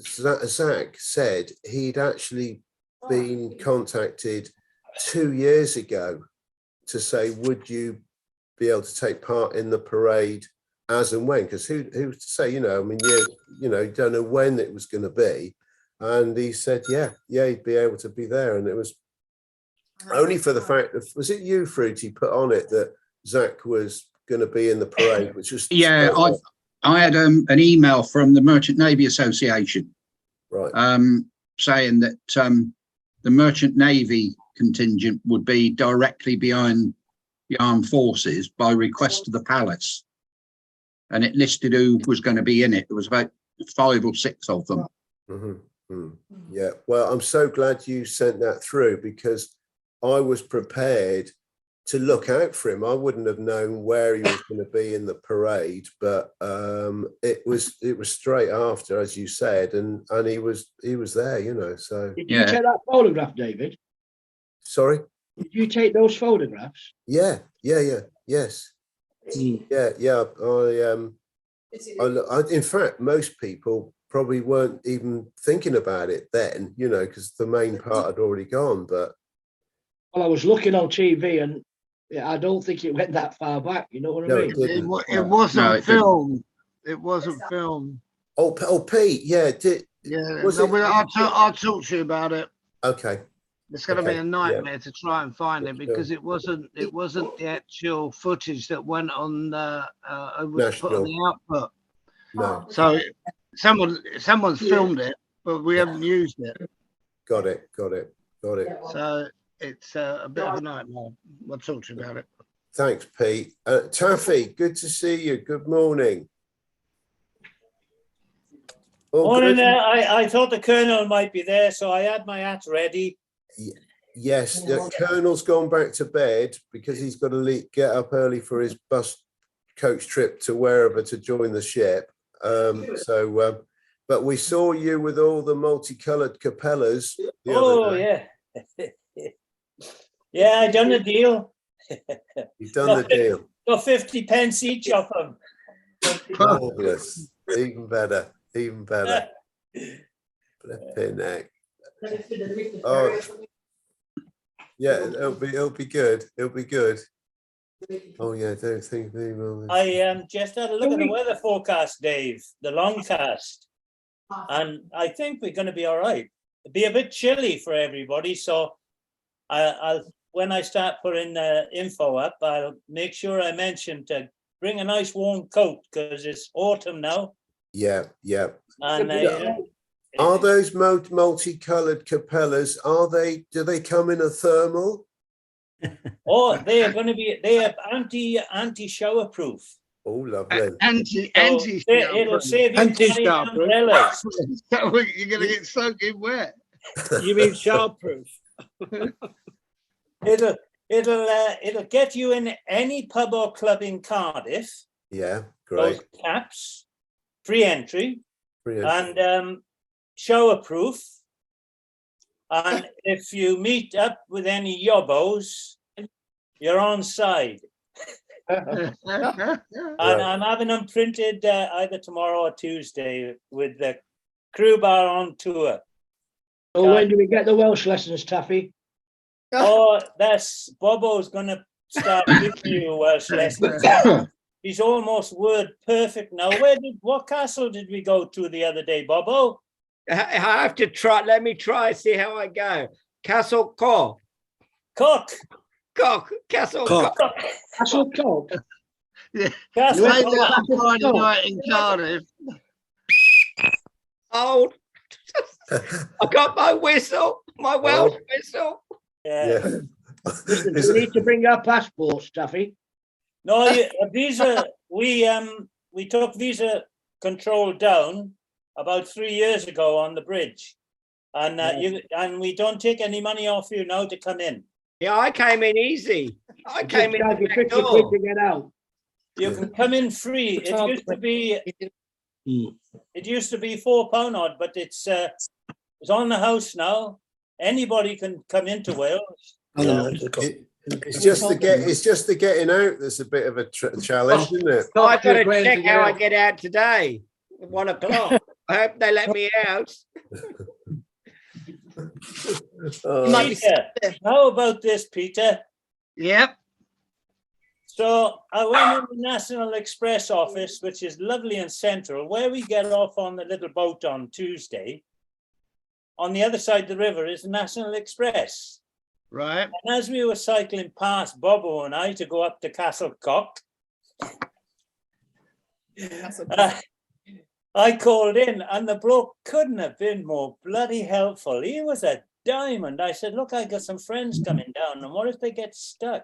Zach said he'd actually been contacted 2 years ago to say, would you be able to take part in the parade as and when? Because who's to say, you don't know when it was going to be. And he said, yeah, he'd be able to be there. And it was only for the fact of, was it you, Fruity, put on it that Zach was going to be in the parade, which was I had an email from the Merchant Navy Association, right, saying that the Merchant Navy contingent would be directly behind the armed forces by request to the palace, and it listed who was going to be in it. There was about 5 or 6 of them. Yeah, well, I'm so glad you sent that through, because I was prepared to look out for him. I wouldn't have known where he was going to be in the parade, but it was straight after, as you said, and he was there, so. Did you take that photograph, David? Sorry? Did you take those photographs? Yes. I in fact, most people probably weren't even thinking about it then, because the main part had already gone. But well, I was looking on TV, and I don't think it went that far back. You know what I mean? It wasn't filmed. It wasn't filmed. Oh, Pete, yeah, I'll talk to you about it. Okay. It's going to be a nightmare to try and find it, because it wasn't the actual footage that went on was put on the output. No. So someone's filmed it, but we haven't used it. Got it. So it's a bit of a nightmare. We'll talk to you about it. Thanks, Pete. Taffy, good to see you. Good morning. Morning. I thought the Colonel might be there, so I had my hat ready. Yes, the Colonel's gone back to bed because he's got to get up early for his bus coach trip to wherever to join the ship. But we saw you with all the multicolored capellas. Yeah. Yeah, I done the deal. You've done the deal. Got 50 pence each of them. Marvelous. Even better. Flipping heck. Oh, yeah, it'll be good. Oh yeah, don't think I just had a look at the weather forecast, Dave, the long cast, and I think we're going to be all right. It'll be a bit chilly for everybody, so I'll when I start putting the info up, I'll make sure I mention to bring a nice warm coat, because it's autumn now. Yeah. And are those multicolored capellas? Do they come in a thermal? Oh, they are anti shower proof. Oh, lovely. Anti it'll save you anti-shower umbrellas. You're going to get soaking wet. You mean showerproof? It'll get you in any pub or club in Cardiff. Yeah, great. Those caps, free entry, and showerproof. And if you meet up with any yobbos, you're on side. And I'm having them printed either tomorrow or Tuesday with the crew bar on tour. So when do we get the Welsh lessons, Taffy? Oh, that's Bobo's going to start giving you Welsh lessons. He's almost word perfect now. What castle did we go to the other day, Bobo? I have to try. Let me try, see how I go. Castle Cock. Castle Cock. Castle Cock. Yeah. Castle You ain't Cock. that on Friday night in Cardiff. Oh, I got my whistle, my Welsh whistle. Yeah. Listen, we need to bring our passports, Taffy. No, visa. We took visa control down about 3 years ago on the bridge, and and we don't take any money off you now to come in. Yeah, I came in easy. I came in Charge the you back 50 quid door. to get out. You can come in free. It used to be. It used to be £4 odd, but it's on the house now. Anybody can come into Wales. It's just the getting out that's a bit of a challenge, isn't it? I've got to check how I get out today. At 1 o'clock. I hope they let me out. Peter, how about this, Peter? Yep. So I went in the National Express office, which is lovely and central, where we get off on the little boat on Tuesday. On the other side of the river is the National Express. Right. And as we were cycling past, Bobo and I, to go up to Castlecock, I called in, and the bloke couldn't have been more bloody helpful. He was a diamond. I said, look, I got some friends coming down, and what if they get stuck?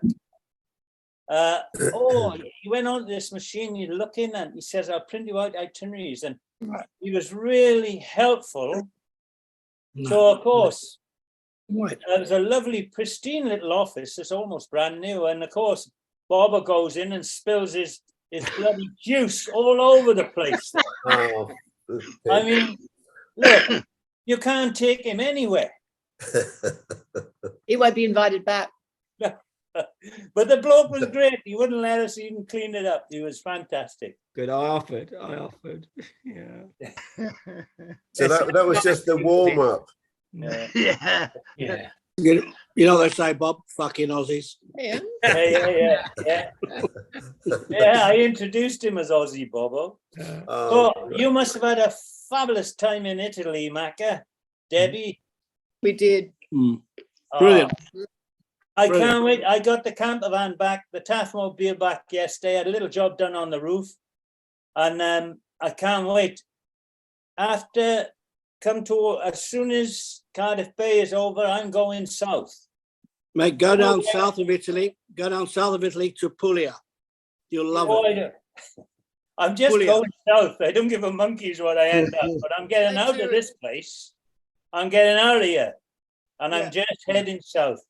He went on this machine, you look in, and he says, I'll print you out itineraries. And he was really helpful. So, of course, it was a lovely, pristine little office. It's almost brand new. And, of course, Bobber goes in and spills his bloody juice all over the place. Oh, I mean, look, you can't take him anywhere. He won't be invited back. But the bloke was great. He wouldn't let us even clean it up. He was fantastic. Good. I offered. Yeah. So that was just the warm up. Yeah. You know they say, Bob, fucking Aussies. Yeah. Yeah, I introduced him as Aussie Bobo. So you must have had a fabulous time in Italy, Macca. Debbie. We did. Brilliant. I can't wait. I got the camper van back, the Taffmobile back yesterday. I had a little job done on the roof. And I can't wait. As soon as Cardiff Bay is over, I'm going south. Mate, go down south of Italy. Go down south of Italy to Puglia. You'll love it. I'm just Puglia. going south. I don't give a monkey's what I end up, but I'm getting out of this place. I'm getting out of here. And I'm just heading south.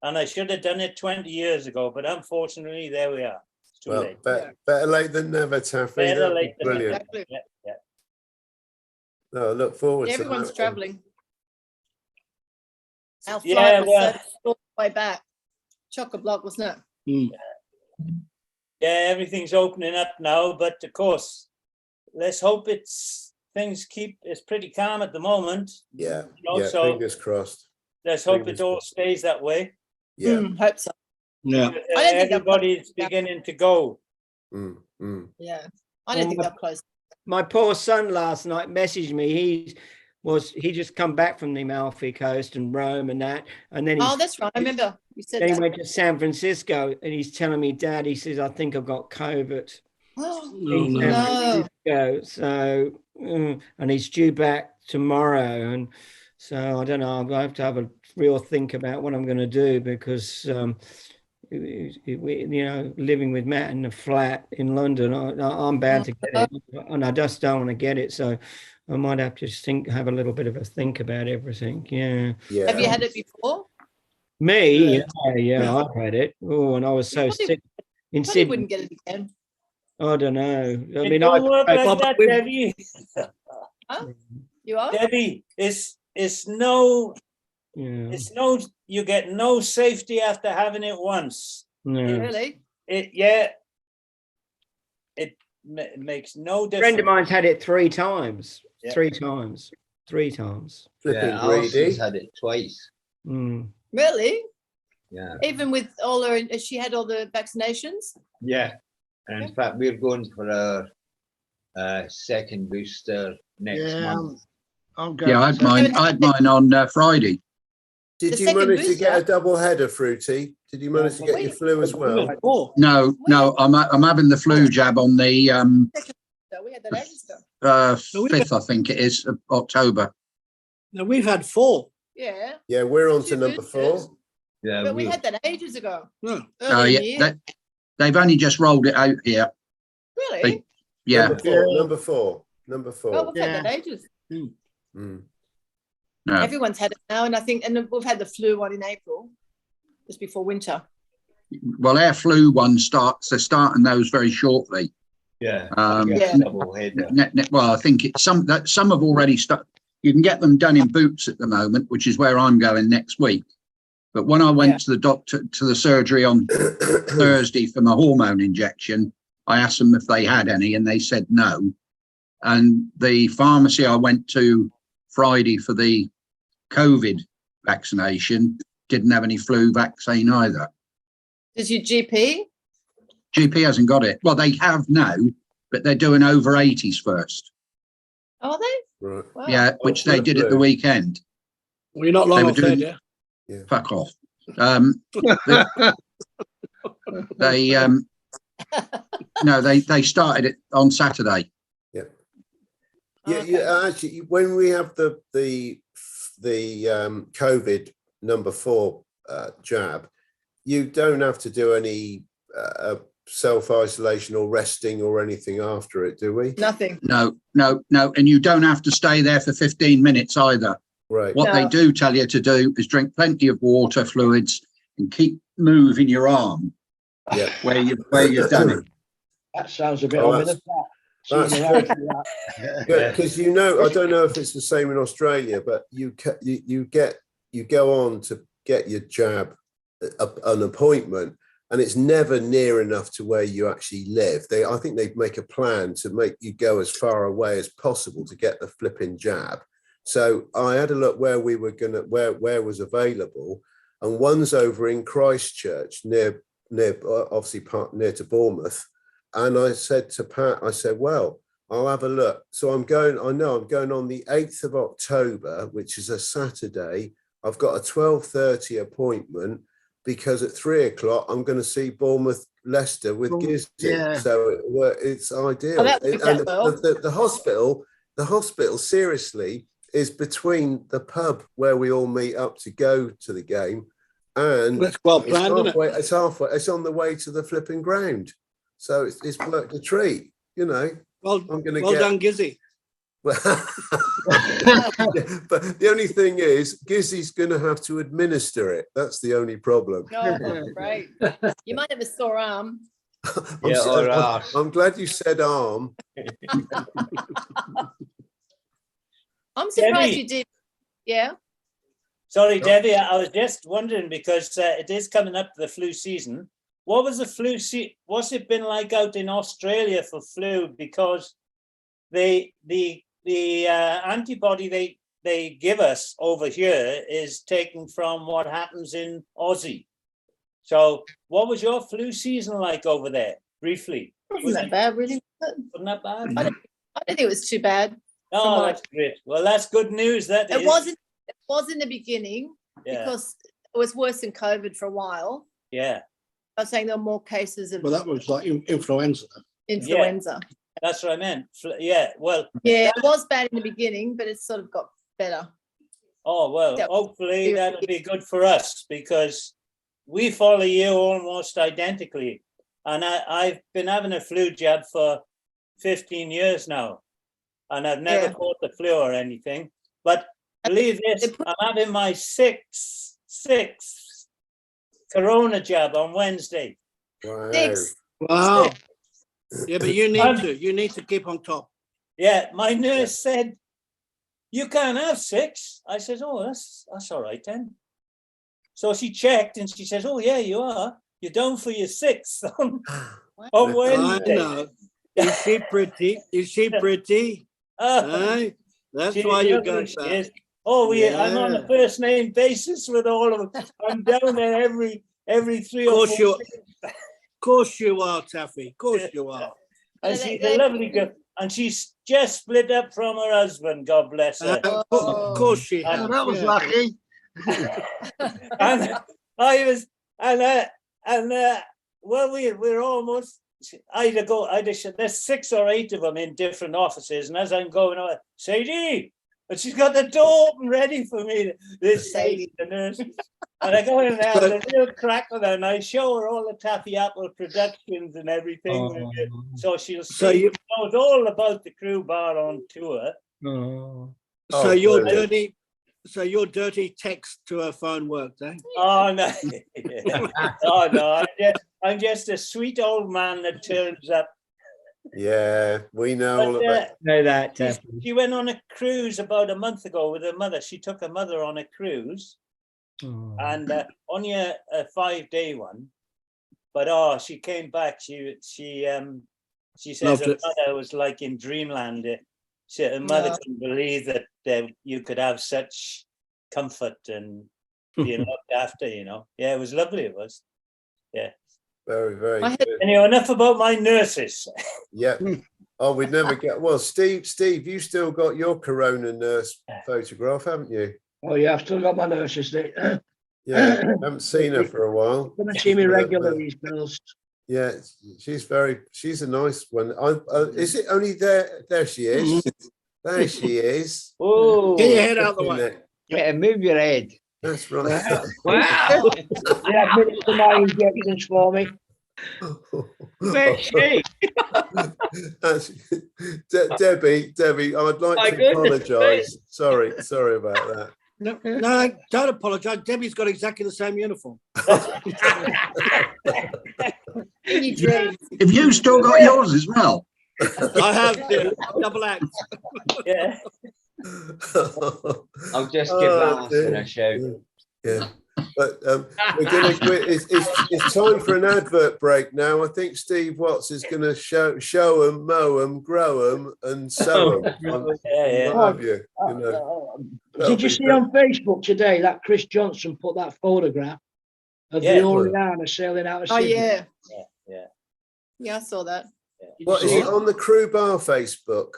And I should have done it 20 years ago, but unfortunately, there we are. It's too late. Better late than never, Taffy. Better late than Brilliant. never. Exactly. Yeah. No, I look forward to Everyone's that. traveling. Our flight Yeah, was all the way back. Chock-a-block, wasn't it? Yeah, everything's opening up now, but of course, let's hope it's pretty calm at the moment. Yeah, So fingers crossed. let's hope it all stays that way. Yeah. Hope so. Yeah. I don't think Everybody's beginning to go. Yeah. I don't think they'll close. My poor son last night messaged me. He just come back from the Amalfi Coast and Rome and that, and then That's right. I remember you said then he that. went to San Francisco, and he's telling me, Dad, he says, I think I've got COVID. In San Francisco. So, and he's due back tomorrow, and so I don't know. I have to have a real think about what I'm going to do, because living with Matt in a flat in London, I'm bound to get it, and I just don't want to get it. So I might have to have a little bit of a think about everything. Yeah. Have you had it before? Me? Yeah, I've had it. Oh, and I was so sick in Probably Sydney. wouldn't get it again. I don't know. I It mean, don't work like that, Debbie. Huh? You are? Debbie, it's no, you get no safety after having it once. Really? It makes no difference. A friend of mine's had it 3 times. Yeah. 3 times. 3 times. Yeah, Allison's had it twice. Really? Yeah. Even with she had all the vaccinations? Yeah. And in fact, we're going for our second booster next month. Yeah, I had mine on Friday. Did you manage to get a double header, Fruity? Did you manage to get your flu as well? No, I'm having the flu jab on the We had that ages ago. 5th, I think it is, of October. No, we've had 4. Yeah. Yeah, we're on to number 4. Yeah, But we had that ages ago. No. Early in the year. They've only just rolled it out here. Really? They- yeah. Number four. Oh, we've had that ages. Mm. No. Everyone's had it now, and I think, and we've had the flu one in April, just before winter. Well, our flu one starts. They're starting those very shortly. Yeah. Yeah. Well, I think it's some have already started. You can get them done in Boots at the moment, which is where I'm going next week. But when I went to the doctor, to the surgery on Thursday for my hormone injection, I asked them if they had any, and they said no. And the pharmacy I went to Friday for the COVID vaccination didn't have any flu vaccine either. Does your GP? GP hasn't got it. Well, they have now, but they're doing over 80s first. Are they? Right. Wow. Yeah, which they did at the weekend. Well, you're not long off there, yeah. Yeah. Fuck off. They no, they started it on Saturday. Yeah. Okay. Yeah. Actually, when we have the COVID number 4 jab, you don't have to do any self-isolation or resting or anything after it, do we? Nothing. No, and you don't have to stay there for 15 minutes either. Right. What they do tell you to do is drink plenty of water, fluids, and keep moving your arm. Yeah. Where you've done it. That sounds a bit Oh, ominous. that's That. good. Because I don't know if it's the same in Australia, but you go on to get your jab, an appointment, and it's never near enough to where you actually live. I think they make a plan to make you go as far away as possible to get the flipping jab. So I had a look where we were where was available, and one's over in Christchurch near obviously near to Bournemouth. And I said to Pat, well, I'll have a look. So I'm going on the 8th of October, which is a Saturday. I've got a 12:30 appointment because at 3 o'clock I'm going to see Bournemouth Leicester with Gizzy. Yeah. So it's ideal. Oh, that works out And well. the hospital seriously is between the pub where we all meet up to go to the game, and That's well planned, isn't it? it's halfway. It's on the way to the flipping ground, so it's worked a treat. You know, Well, I'm going to well get. done, Gizzy. But the only thing is, Gizzy's going to have to administer it. That's the only problem. Oh, great. You might have a sore arm. I'm glad you said arm. I'm surprised Debbie. you did. Yeah. Sorry, Debbie, I was just wondering because it is coming up to the flu season. What was the flu season? What's it been like out in Australia for flu? Because the antibody they give us over here is taken from what happens in Aussie. So what was your flu season like over there? Briefly. Wasn't that bad, really? Wasn't that bad? I don't think it was too bad. Oh, that's great. Well, that's good news. It was in the beginning because it was worse than COVID for a while. Yeah. I was saying there were more cases of Well, that was like influenza. influenza. That's what I meant. Yeah. Well. Yeah, it was bad in the beginning, but it sort of got better. Oh, well, hopefully that'll be good for us because we follow you almost identically. And I've been having a flu jab for 15 years now. And I've never caught the flu or anything. But believe this, I'm having my sixth corona jab on Wednesday. Wow. 6. Wow. Yeah, but you need to keep on top. Yeah, my nurse said, you can't have 6. I said, oh, that's all right then. So she checked and she says, oh, yeah, you are. You're down for your 6th on Wednesday. I know. Is she pretty? Is she pretty? Aye, that's why you got that. Oh, I'm on a first name basis with all of them. I'm down there every 3 or 4 days. Of course you are, Taffy. Of course you are. And she's a lovely girl. And she's just split up from her husband, God bless her. Of course she has. That was lucky. And I was, well, we're almost, there's 6 or 8 of them in different offices. And as I'm going on, Sadie, and she's got the door open ready for me. This lady, the nurse. And I go in there, and there's a real crack with her, and I show her all the Taffy Apple productions and everything. So she'll see. She knows all about the Crew Bar on tour. So your dirty text to her phone worked, eh? Oh no! Oh no! I'm just a sweet old man that turns up. Yeah, we know all about that. She went on a cruise about a month ago with her mother. She took her mother on a cruise, and only a 5-day one. But she came back. She says Loved her it. mother was like in dreamland. Her mother couldn't believe that you could have such comfort and being looked after. Yeah, it was lovely. It was. Yeah. very, very good. Anyway, enough about my nurses. Yeah. Oh, we'd never get. Well, Steve, you still got your Corona nurse photograph, haven't you? Oh yeah, I've still got my nurses. They Yeah, haven't seen her for a while. come and see me regularly, these girls. Yeah, she's a nice one. Is it only there? There she is. There she is. Oh, Get your head out of the way. Yeah, move your head. That's right. Wow. They administer my injections for me. Where's she? Debbie, I'd like My to goodness apologise. Sorry about that. No, don't apologise. Debbie's got exactly the same uniform. In your dreams. Have you still got yours as well? I have double act. yeah. I'll just give Alison a shout. Yeah. But we're going to quit. It's time for an advert break now. I think Steve Watts is going to show them, mow them, grow them, and sow them. Did you see on Facebook today that Chris Johnson put that photograph of the Oriana sailing out of Sydney? Yeah. Yeah. Yeah, I saw that. What is it on the Crew Bar Facebook?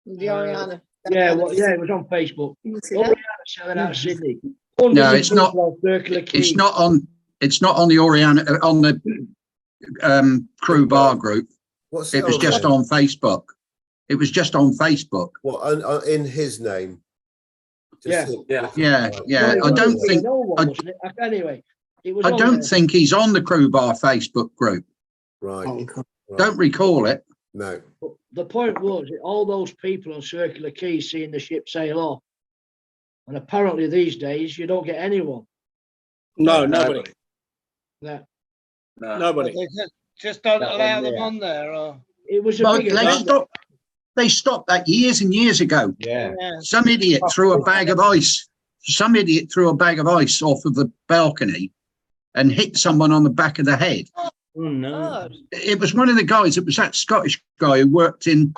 The Oriana. Yeah, it was on Facebook. You see Oriana that? sailing out of Sydney. No, it's not. It's not on. It's not on the Oriana on the Crew Bar group. What's It was just on Facebook. It was just on Facebook. What in his name? Yeah. I don't think. Anyway, it was. I don't think he's on the Crew Bar Facebook group. Right. Don't recall it. No. But the point was that all those people on Circular Quays seeing the ship sail off, and apparently these days you don't get anyone. No, nobody. No. Nobody. Just don't allow them on there. Or it was a big event. They stopped that years and years ago. Yeah. Some idiot threw a bag of ice. Some idiot threw a bag of ice off of the balcony and hit someone on the back of the head. Oh no! It was one of the guys. It was that Scottish guy who worked in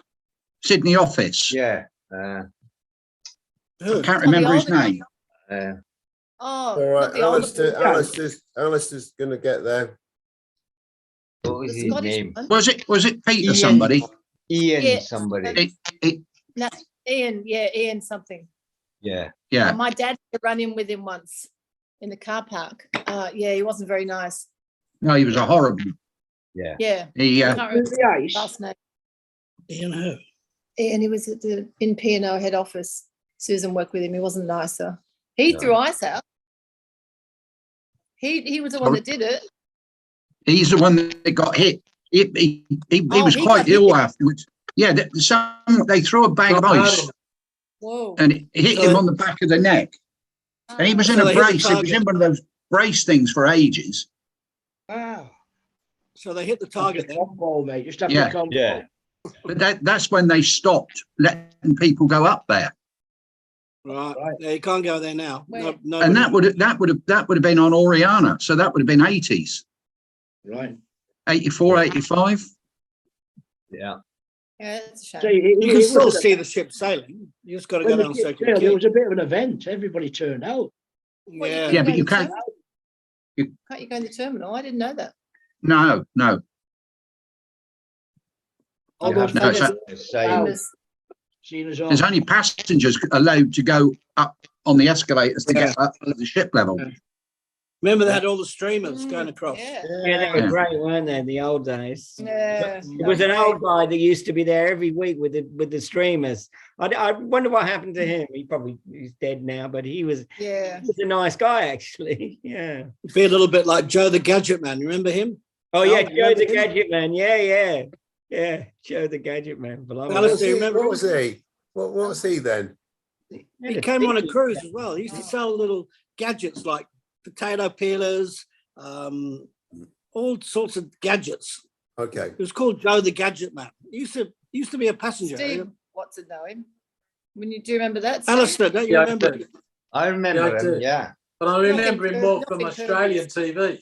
Sydney office. Yeah. I can't remember his name. All right, Alistair's going to get there. What was his name? Was it Peter somebody? Ian somebody. No, Ian. Yeah, Ian something. Yeah. Yeah. My dad had to run in with him once in the car park. Yeah, he wasn't very nice. No, he was a horrible. Yeah. Yeah. He I can't remember his last name. Ian who? Ian, he was at in P&O head office. Susan worked with him. He wasn't nicer. He threw ice out. He was the one that did it. He's the one that got hit. He was quite ill afterwards. Yeah, they threw a bag of ice. Whoa. And it hit him on the back of the neck. And he was in a brace. He was in one of those brace things for ages. Wow. So they hit the target then. Ball, mate. Just have Yeah. yeah. But that's when they stopped letting people go up there. Right. Yeah, you can't go there now. No, And that would have been on Oriana. So that would have been 80s. Right. 84, 85. Yeah. Yeah, that's a shame. So you can still see the ship sailing. You just got to go down Circular Quay. There was a bit of an event. Everybody turned out. Yeah, but you can't. Can't you go in the terminal? I didn't know that. No. There's only passengers allowed to go up on the escalators to get up to the ship level. Remember they had all the streamers going across. Yeah. Yeah, they Yeah. were great, weren't they? In the old days. Yeah. There was an old guy that used to be there every week with the streamers. I wonder what happened to him. He's dead now, but he was Yeah. a nice guy actually. Yeah. Be a little bit like Joe the Gadget Man. You remember him? Oh yeah, Oh, Joe remember the him? Gadget Man. Yeah. Joe the Gadget Man. What Alice, was do you he? remember What him? was he? What was he then? He came on a cruise as well. He used to sell little gadgets like potato peelers, all sorts of gadgets. Okay. It was called Joe the Gadget Man. He used to be a passenger. Steve Watson know him. When you do remember that? Steve? Alistair, don't you Yeah, I remember? do. I remember Yeah, I do. him, yeah. But I remember him more from nothing Australian TV.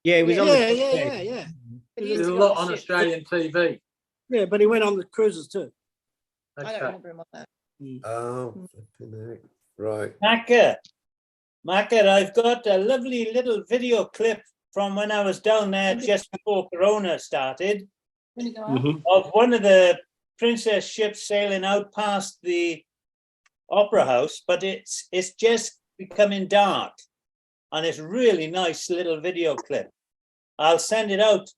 Yeah, he was on the Yeah. But he There's used a to go lot on ship. Australian TV. Yeah, but he went on the cruises too. I don't Okay. remember him on that. Oh, flipping heck. Right. Macca, I've got a lovely little video clip from when I was down there just before Corona started When you go out. of one of the princess ships sailing out past the opera house, but it's just becoming dark, and it's really nice little video clip. I'll send it out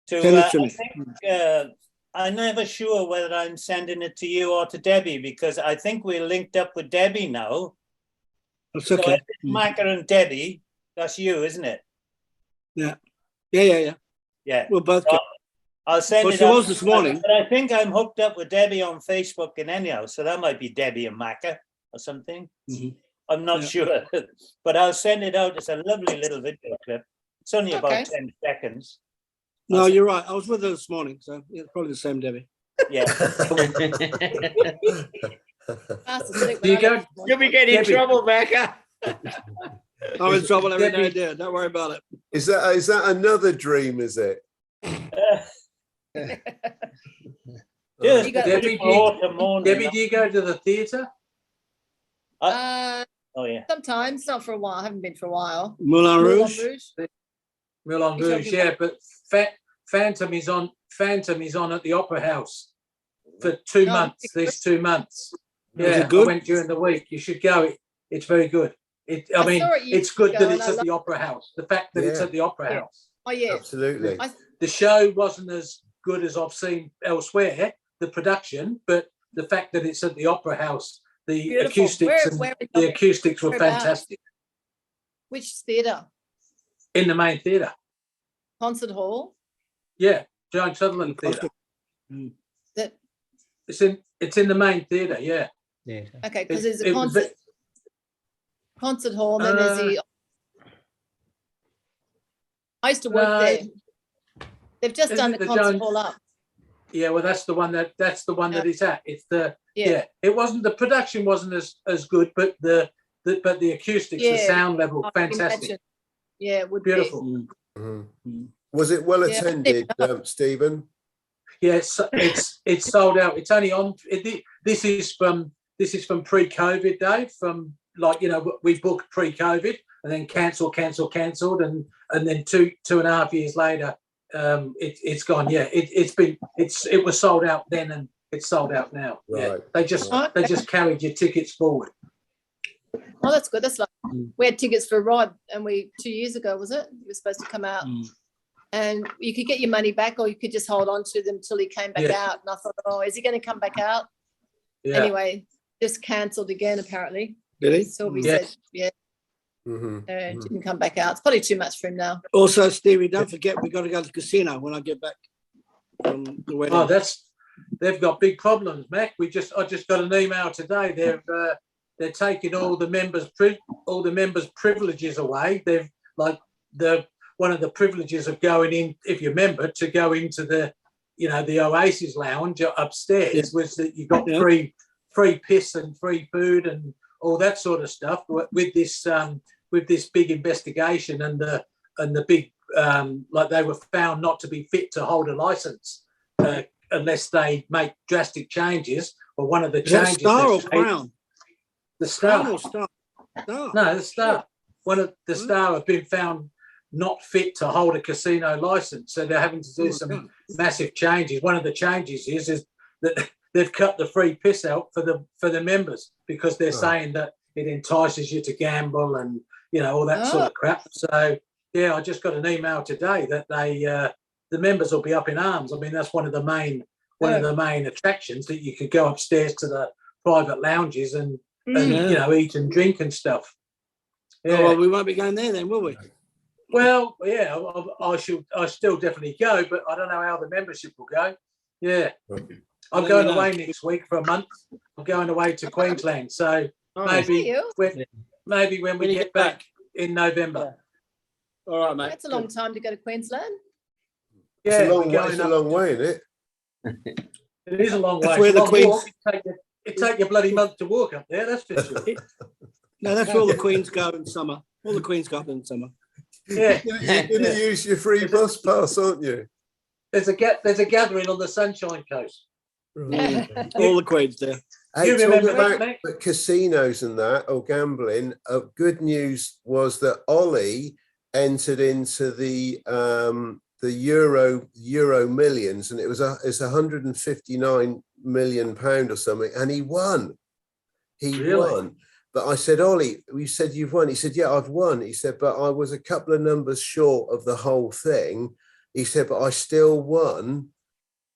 to. Send it to I me. think I'm never sure whether I'm sending it to you or to Debbie, because I think we're linked up with Debbie now. That's So okay. if it's Macca and Debbie, that's you, isn't it? Yeah. Yeah. We'll both So go. I'll send Well, it she out. was this morning. But I think I'm hooked up with Debbie on Facebook and anyhow, so that might be Debbie and Macca or something. Mhm. I'm not Yeah. sure, but I'll send it out. It's a lovely little video clip. It's only about Okay. 10 seconds. No, you're right. I was with her this morning, so it's probably the same Debbie. Yeah. Fast asleep Do you when I go? left. You'll be getting in Debbie. trouble, Becca. I'm in trouble every day, Debbie- dear. Don't worry about it. Is that another dream? Is it? Just You got- Debbie, beautiful autumn morning. Debbie, do you go to the theatre? Uh, Oh yeah. sometimes, not for a while. I haven't been for a while. Moulin Moulin Rouge. Rouge. Moulin You're Rouge, talking yeah, but Phantom is on. Phantom is on at the Opera House for Oh, 2 months. These 2 months. Is Yeah, it good? I went during the week. You should go. It's very good. I I mean, saw it years it's good ago that and it's I at the Opera House. The fact that it's Yeah. at the Opera Yeah. House. Oh yeah. Absolutely. The show wasn't as good as I've seen elsewhere, the production, but the fact that it's at the Opera House, the Beautiful. acoustics and Where the acoustics were whereabouts? fantastic Which theatre? in the main theatre. Concert hall. Yeah, Joan Sutherland Theatre. That It's in the main theatre. Yeah. Yeah. okay? Because It- there's a it was concert hall, and then there's the. I used to work No, there. They've just Isn't done it the the concert Jones- hall up. Yeah, well, that's the one that it's at. It's the Yeah. yeah. It wasn't the production wasn't as good, but the acoustics, the Yeah. sound level, I can fantastic, imagine. Yeah, it would be. beautiful. Mhm. Was it well Yeah. attended, Stephen? Yeah, it's sold out. It's only on. This is from pre-COVID, Dave. From like we booked pre-COVID and then cancelled, and then two and a half years later, it's gone. Yeah, it was sold out then and it's sold out now. Yeah, Right. they just carried your tickets forward. Oh, that's good. That's like we had tickets for Rod, and 2 years ago was it? He was supposed to come out, and you could get your money back, or you could just hold on to them till he came back Yeah. out. And I thought, oh, is he going to come back out? Yeah. Anyway, just cancelled again apparently. Really? Sylvie Yes. said, yeah, Mhm. didn't come back out. It's probably too much for him now. Also, Stevie, don't forget we got to go to the casino when I get back from the wedding. Oh, they've got big problems, Mac. I just got an email today. They're taking all the members' privileges away. They've like one of the privileges of going in, if you're a member, to go into the Oasis Lounge upstairs was that you got free piss and free food and all that sort of stuff. With this big investigation and the big like they were found not to be fit to hold a license unless they make drastic changes. Or one of the Is that changes. Star or they've made- Crown? The Star. Crown or Star? Star. No, the Star. One of the Star have been found not fit to hold a casino license, so they're having to do some massive changes. One of the changes is that they've cut the free piss out for the members because they're saying that it entices you to gamble and all that sort of crap. So yeah, I just got an email today that the members will be up in arms. I mean, that's one of the main attractions, that you could go upstairs to the private lounges and eat and drink and stuff. Yeah. Oh, well, we won't be going there then, will we? Well, yeah, I still definitely go, but I don't know how the membership will go. Yeah. I'm going away next week for a month. I'm going away to Queensland. So maybe when we get back in November. Yeah. All right, mate. That's a long time to go to Queensland. Yeah, it's a long way, isn't it? It is a long way. That's where the Queen's... It take you a bloody month to walk up there, that's for sure. No, that's where all the Queens go in summer. All the Queens go up in summer. Yeah. You're going to use your free bus pass, aren't you? There's a gathering on the Sunshine Coast. Right. All the Queens there. Hey, talking about the casinos and that, or gambling, good news was that Ollie entered into the Euro Millions, and it's 159 million pound or something, and he won. He won. But I said, Ollie, you said you've won. He said, yeah, I've won. He said, but I was a couple of numbers short of the whole thing. He said, but I still won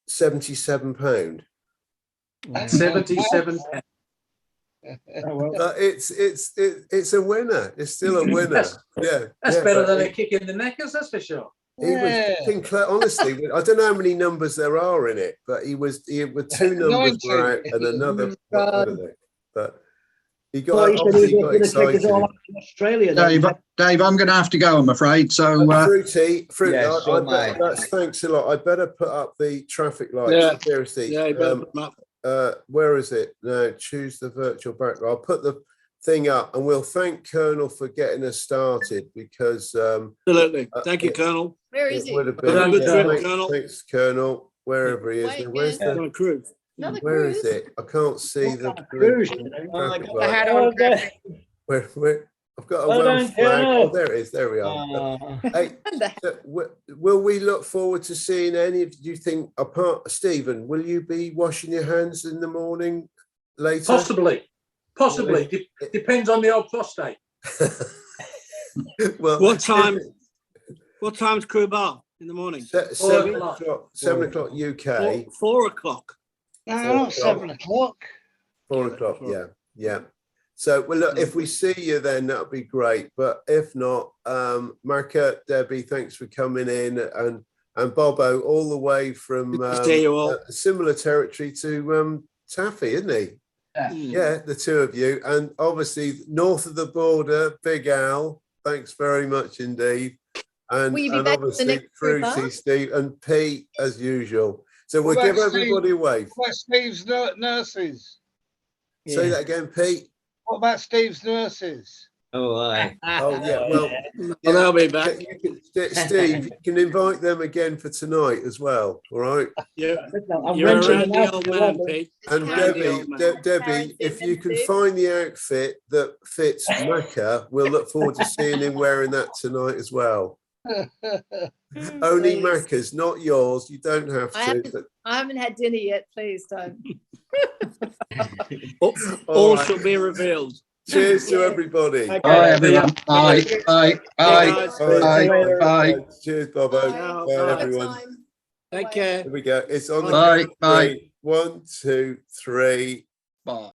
£77. 77 pounds. It's a winner. It's still a winner. That's better than a kick in the knackers, that's for sure. He was honestly, I don't know how many numbers there are in it, but he with two numbers were out and another, I don't know, but he got excited. Australia, Dave, I'm going to have to go, I'm afraid. So Fruity. Yes, thanks a lot. I better put up the traffic lights. Seriously. Yeah, you better put them up. Where is it? No, choose the virtual background. I'll put the thing up, and we'll thank Colonel for getting us started, because absolutely. Thank you, Colonel. Where is he? Have a good trip, Colonel. Thanks, Colonel. Wherever he is. Where's the cruise? Where is it? I can't see the cruise. Where I've got a Welsh flag. Oh, there it is. There we are. Hey, will we look forward to seeing any of you think, apart Stephen, will you be washing your hands in the morning later? Possibly. Depends on the old prostate. Well, what time's crew bar in the morning? 7 o'clock UK. 4 o'clock. No, not 7 o'clock. 4 o'clock, yeah. So, well, look, if we see you then, that'll be great. But if not, Marka, Debbie, thanks for coming in, and Bobo, all the way from similar territory to Taffy, isn't he? Yeah, the two of you, and obviously north of the border, Big Al. Thanks very much indeed, and obviously Fruity, Steve, and Pete as usual. So we'll give everybody a wave. What about Steve's nurses? Say that again, Pete. What about Steve's nurses? Oh, aye. Oh, yeah. Well, they'll be back. Steve, you can invite them again for tonight as well. All right. Yeah. You're a randy old man, Pete. And Debbie, if you can find the outfit that fits Macca, we'll look forward to seeing him wearing that tonight as well. Only Macca's, not yours. You don't have to. I haven't had dinner yet. Please don't. All shall be revealed. Cheers to everybody. Bye, everyone. Bye. Cheers, Bobo. Bye, everyone. Take care. Here we go. It's on the Bye. 1, 2, 3. Bye.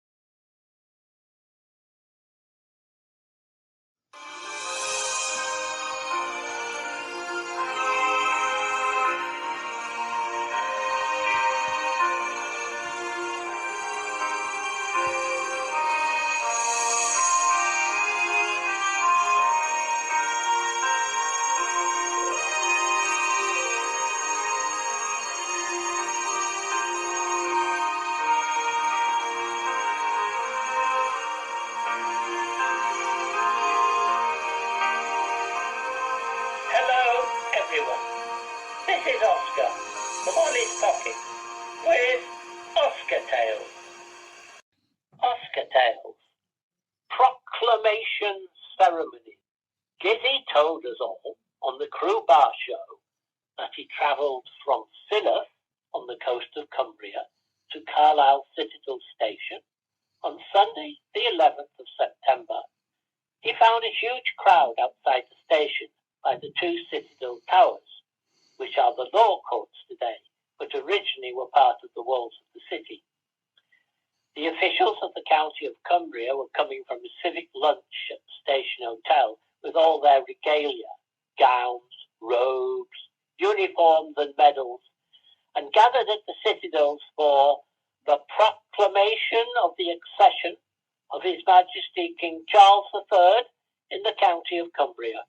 Ceremony. Gizzy told us all on the Crew Bar show that he travelled from Philip on the coast of Cumbria to Carlisle Citadel Station on Sunday, the 11th of September. He found a huge crowd outside the station by the two citadel towers, which are the law courts today, but originally were part of the walls of the city. The officials of the county of Cumbria were coming from a civic lunch at the station hotel with all their regalia, gowns, robes, uniforms and medals, and gathered at the citadels for the proclamation of the accession of His Majesty King Charles III in the county of Cumbria.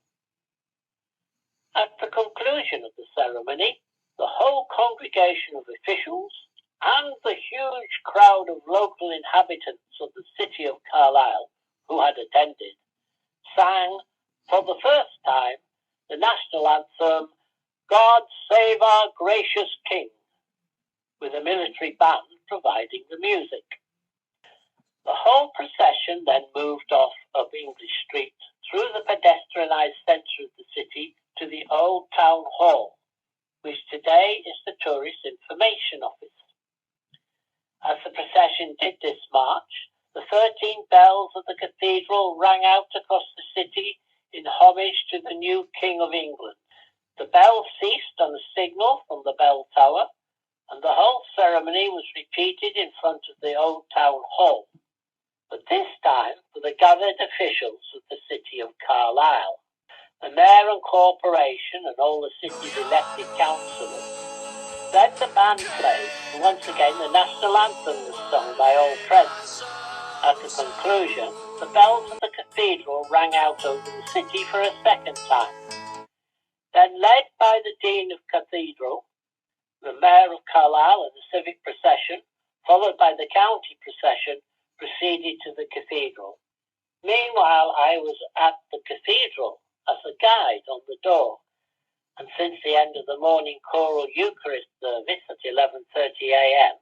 At the conclusion of the ceremony, the whole congregation of officials and the huge crowd of local inhabitants of the city of Carlisle who had attended sang for the first time the national anthem, God Save Our Gracious King, with a military band providing the music. The whole procession then moved off up English Street through the pedestrianised centre of the city to the old town hall, which today is the Tourist Information Office. As the procession did this march, the 13 bells of the cathedral rang out across the city in homage to the new King of England. The bell ceased on a signal from the bell tower, and the whole ceremony was repeated in front of the old town hall, but this time for the gathered officials of the city of Carlisle. The mayor and corporation and all the city's elected councillors. Then the band played, and once again the national anthem was sung by all present. At the conclusion, the bells of the cathedral rang out over the city for a second time. Then, led by the Dean of Cathedral, the Mayor of Carlisle and the civic procession, followed by the county procession, proceeded to the cathedral. Meanwhile, I was at the cathedral as a guide on the door, and since the end of the morning choral Eucharist service at 11:30 a.m.,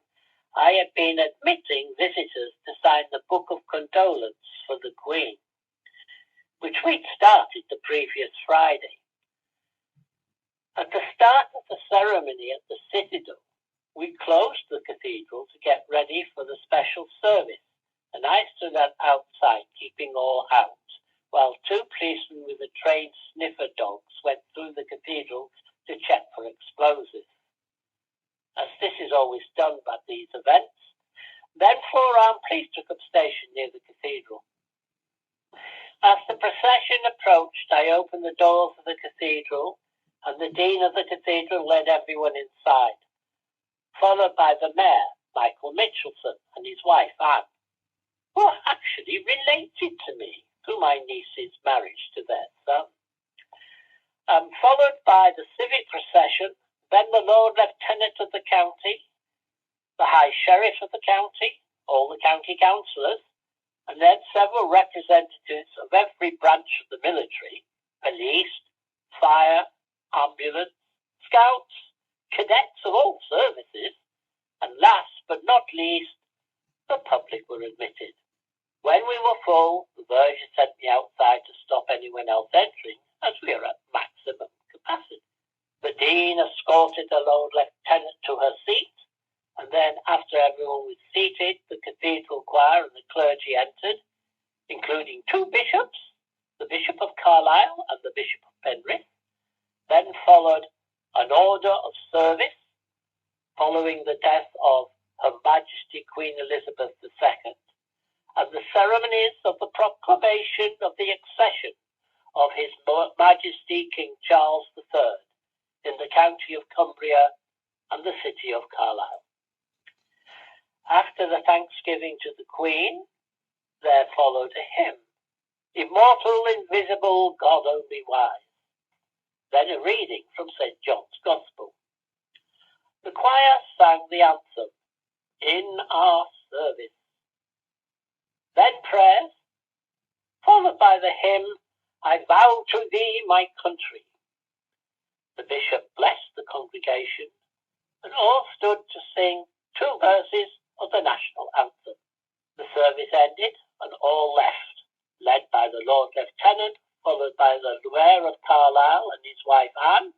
I had been admitting visitors to sign the Book of Condolence for the Queen, which we'd started the previous Friday. At the start of the ceremony at the Citadel, we closed the cathedral to get ready for the special service, and I stood outside keeping all out, while two policemen with a trained sniffer dogs went through the cathedral to check for explosives. As this is always done at these events, then 4 armed police took up station near the cathedral. As the procession approached, I opened the doors of the cathedral, and the Dean of the cathedral led everyone inside, followed by the Mayor, Michael Mitchelson, and his wife, Anne, who are actually related to me through my niece's marriage to their son. Followed by the civic procession, then the Lord Lieutenant of the county, the High Sheriff of the county, all the county councillors, and then several representatives of every branch of the military, police, fire, ambulance, scouts, cadets of all services, and last but not least, the public were admitted. When we were full, the verger sent me outside to stop anyone else entering, as we are at maximum capacity. The Dean escorted the Lord Lieutenant to her seat, and then after everyone was seated, the cathedral choir and the clergy entered, including 2 bishops, the Bishop of Carlisle and the Bishop of Penrith. Then followed an order of service following the death of Her Majesty Queen Elizabeth II, and the ceremonies of the proclamation of the accession of His Majesty King Charles III in the county of Cumbria and the city of Carlisle. After the thanksgiving to the Queen, there followed a hymn, Immortal, Invisible, God Only Wise. Then a reading from St. John's Gospel. The choir sang the anthem, In Our Service. Then prayers, followed by the hymn, I vow to thee, my country. The bishop blessed the congregation, and all stood to sing 2 verses of the national anthem. The service ended, and all left, led by the Lord Lieutenant, followed by the Mayor of Carlisle and his wife Anne,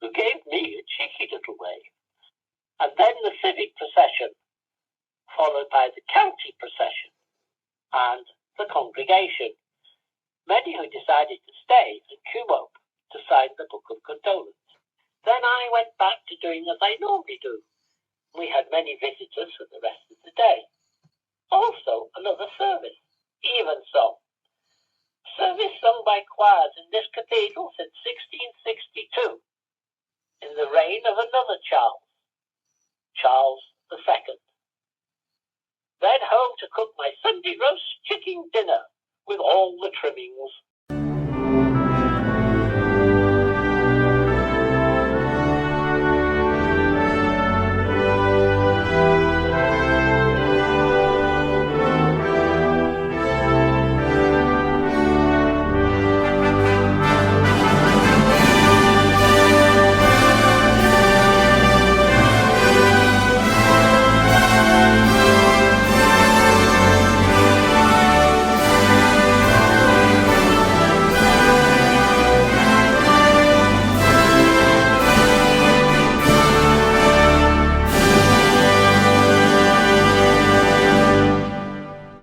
who gave me a cheeky little wave, and then the civic procession, followed by the county procession and the congregation, many who decided to stay and queue up to sign the Book of Condolence. Then I went back to doing as I normally do. We had many visitors for the rest of the day. Also, another service. Even so, service sung by choirs in this cathedral since 1662, in the reign of another Charles, Charles II. Then home to cook my Sunday roast chicken dinner with all the trimmings.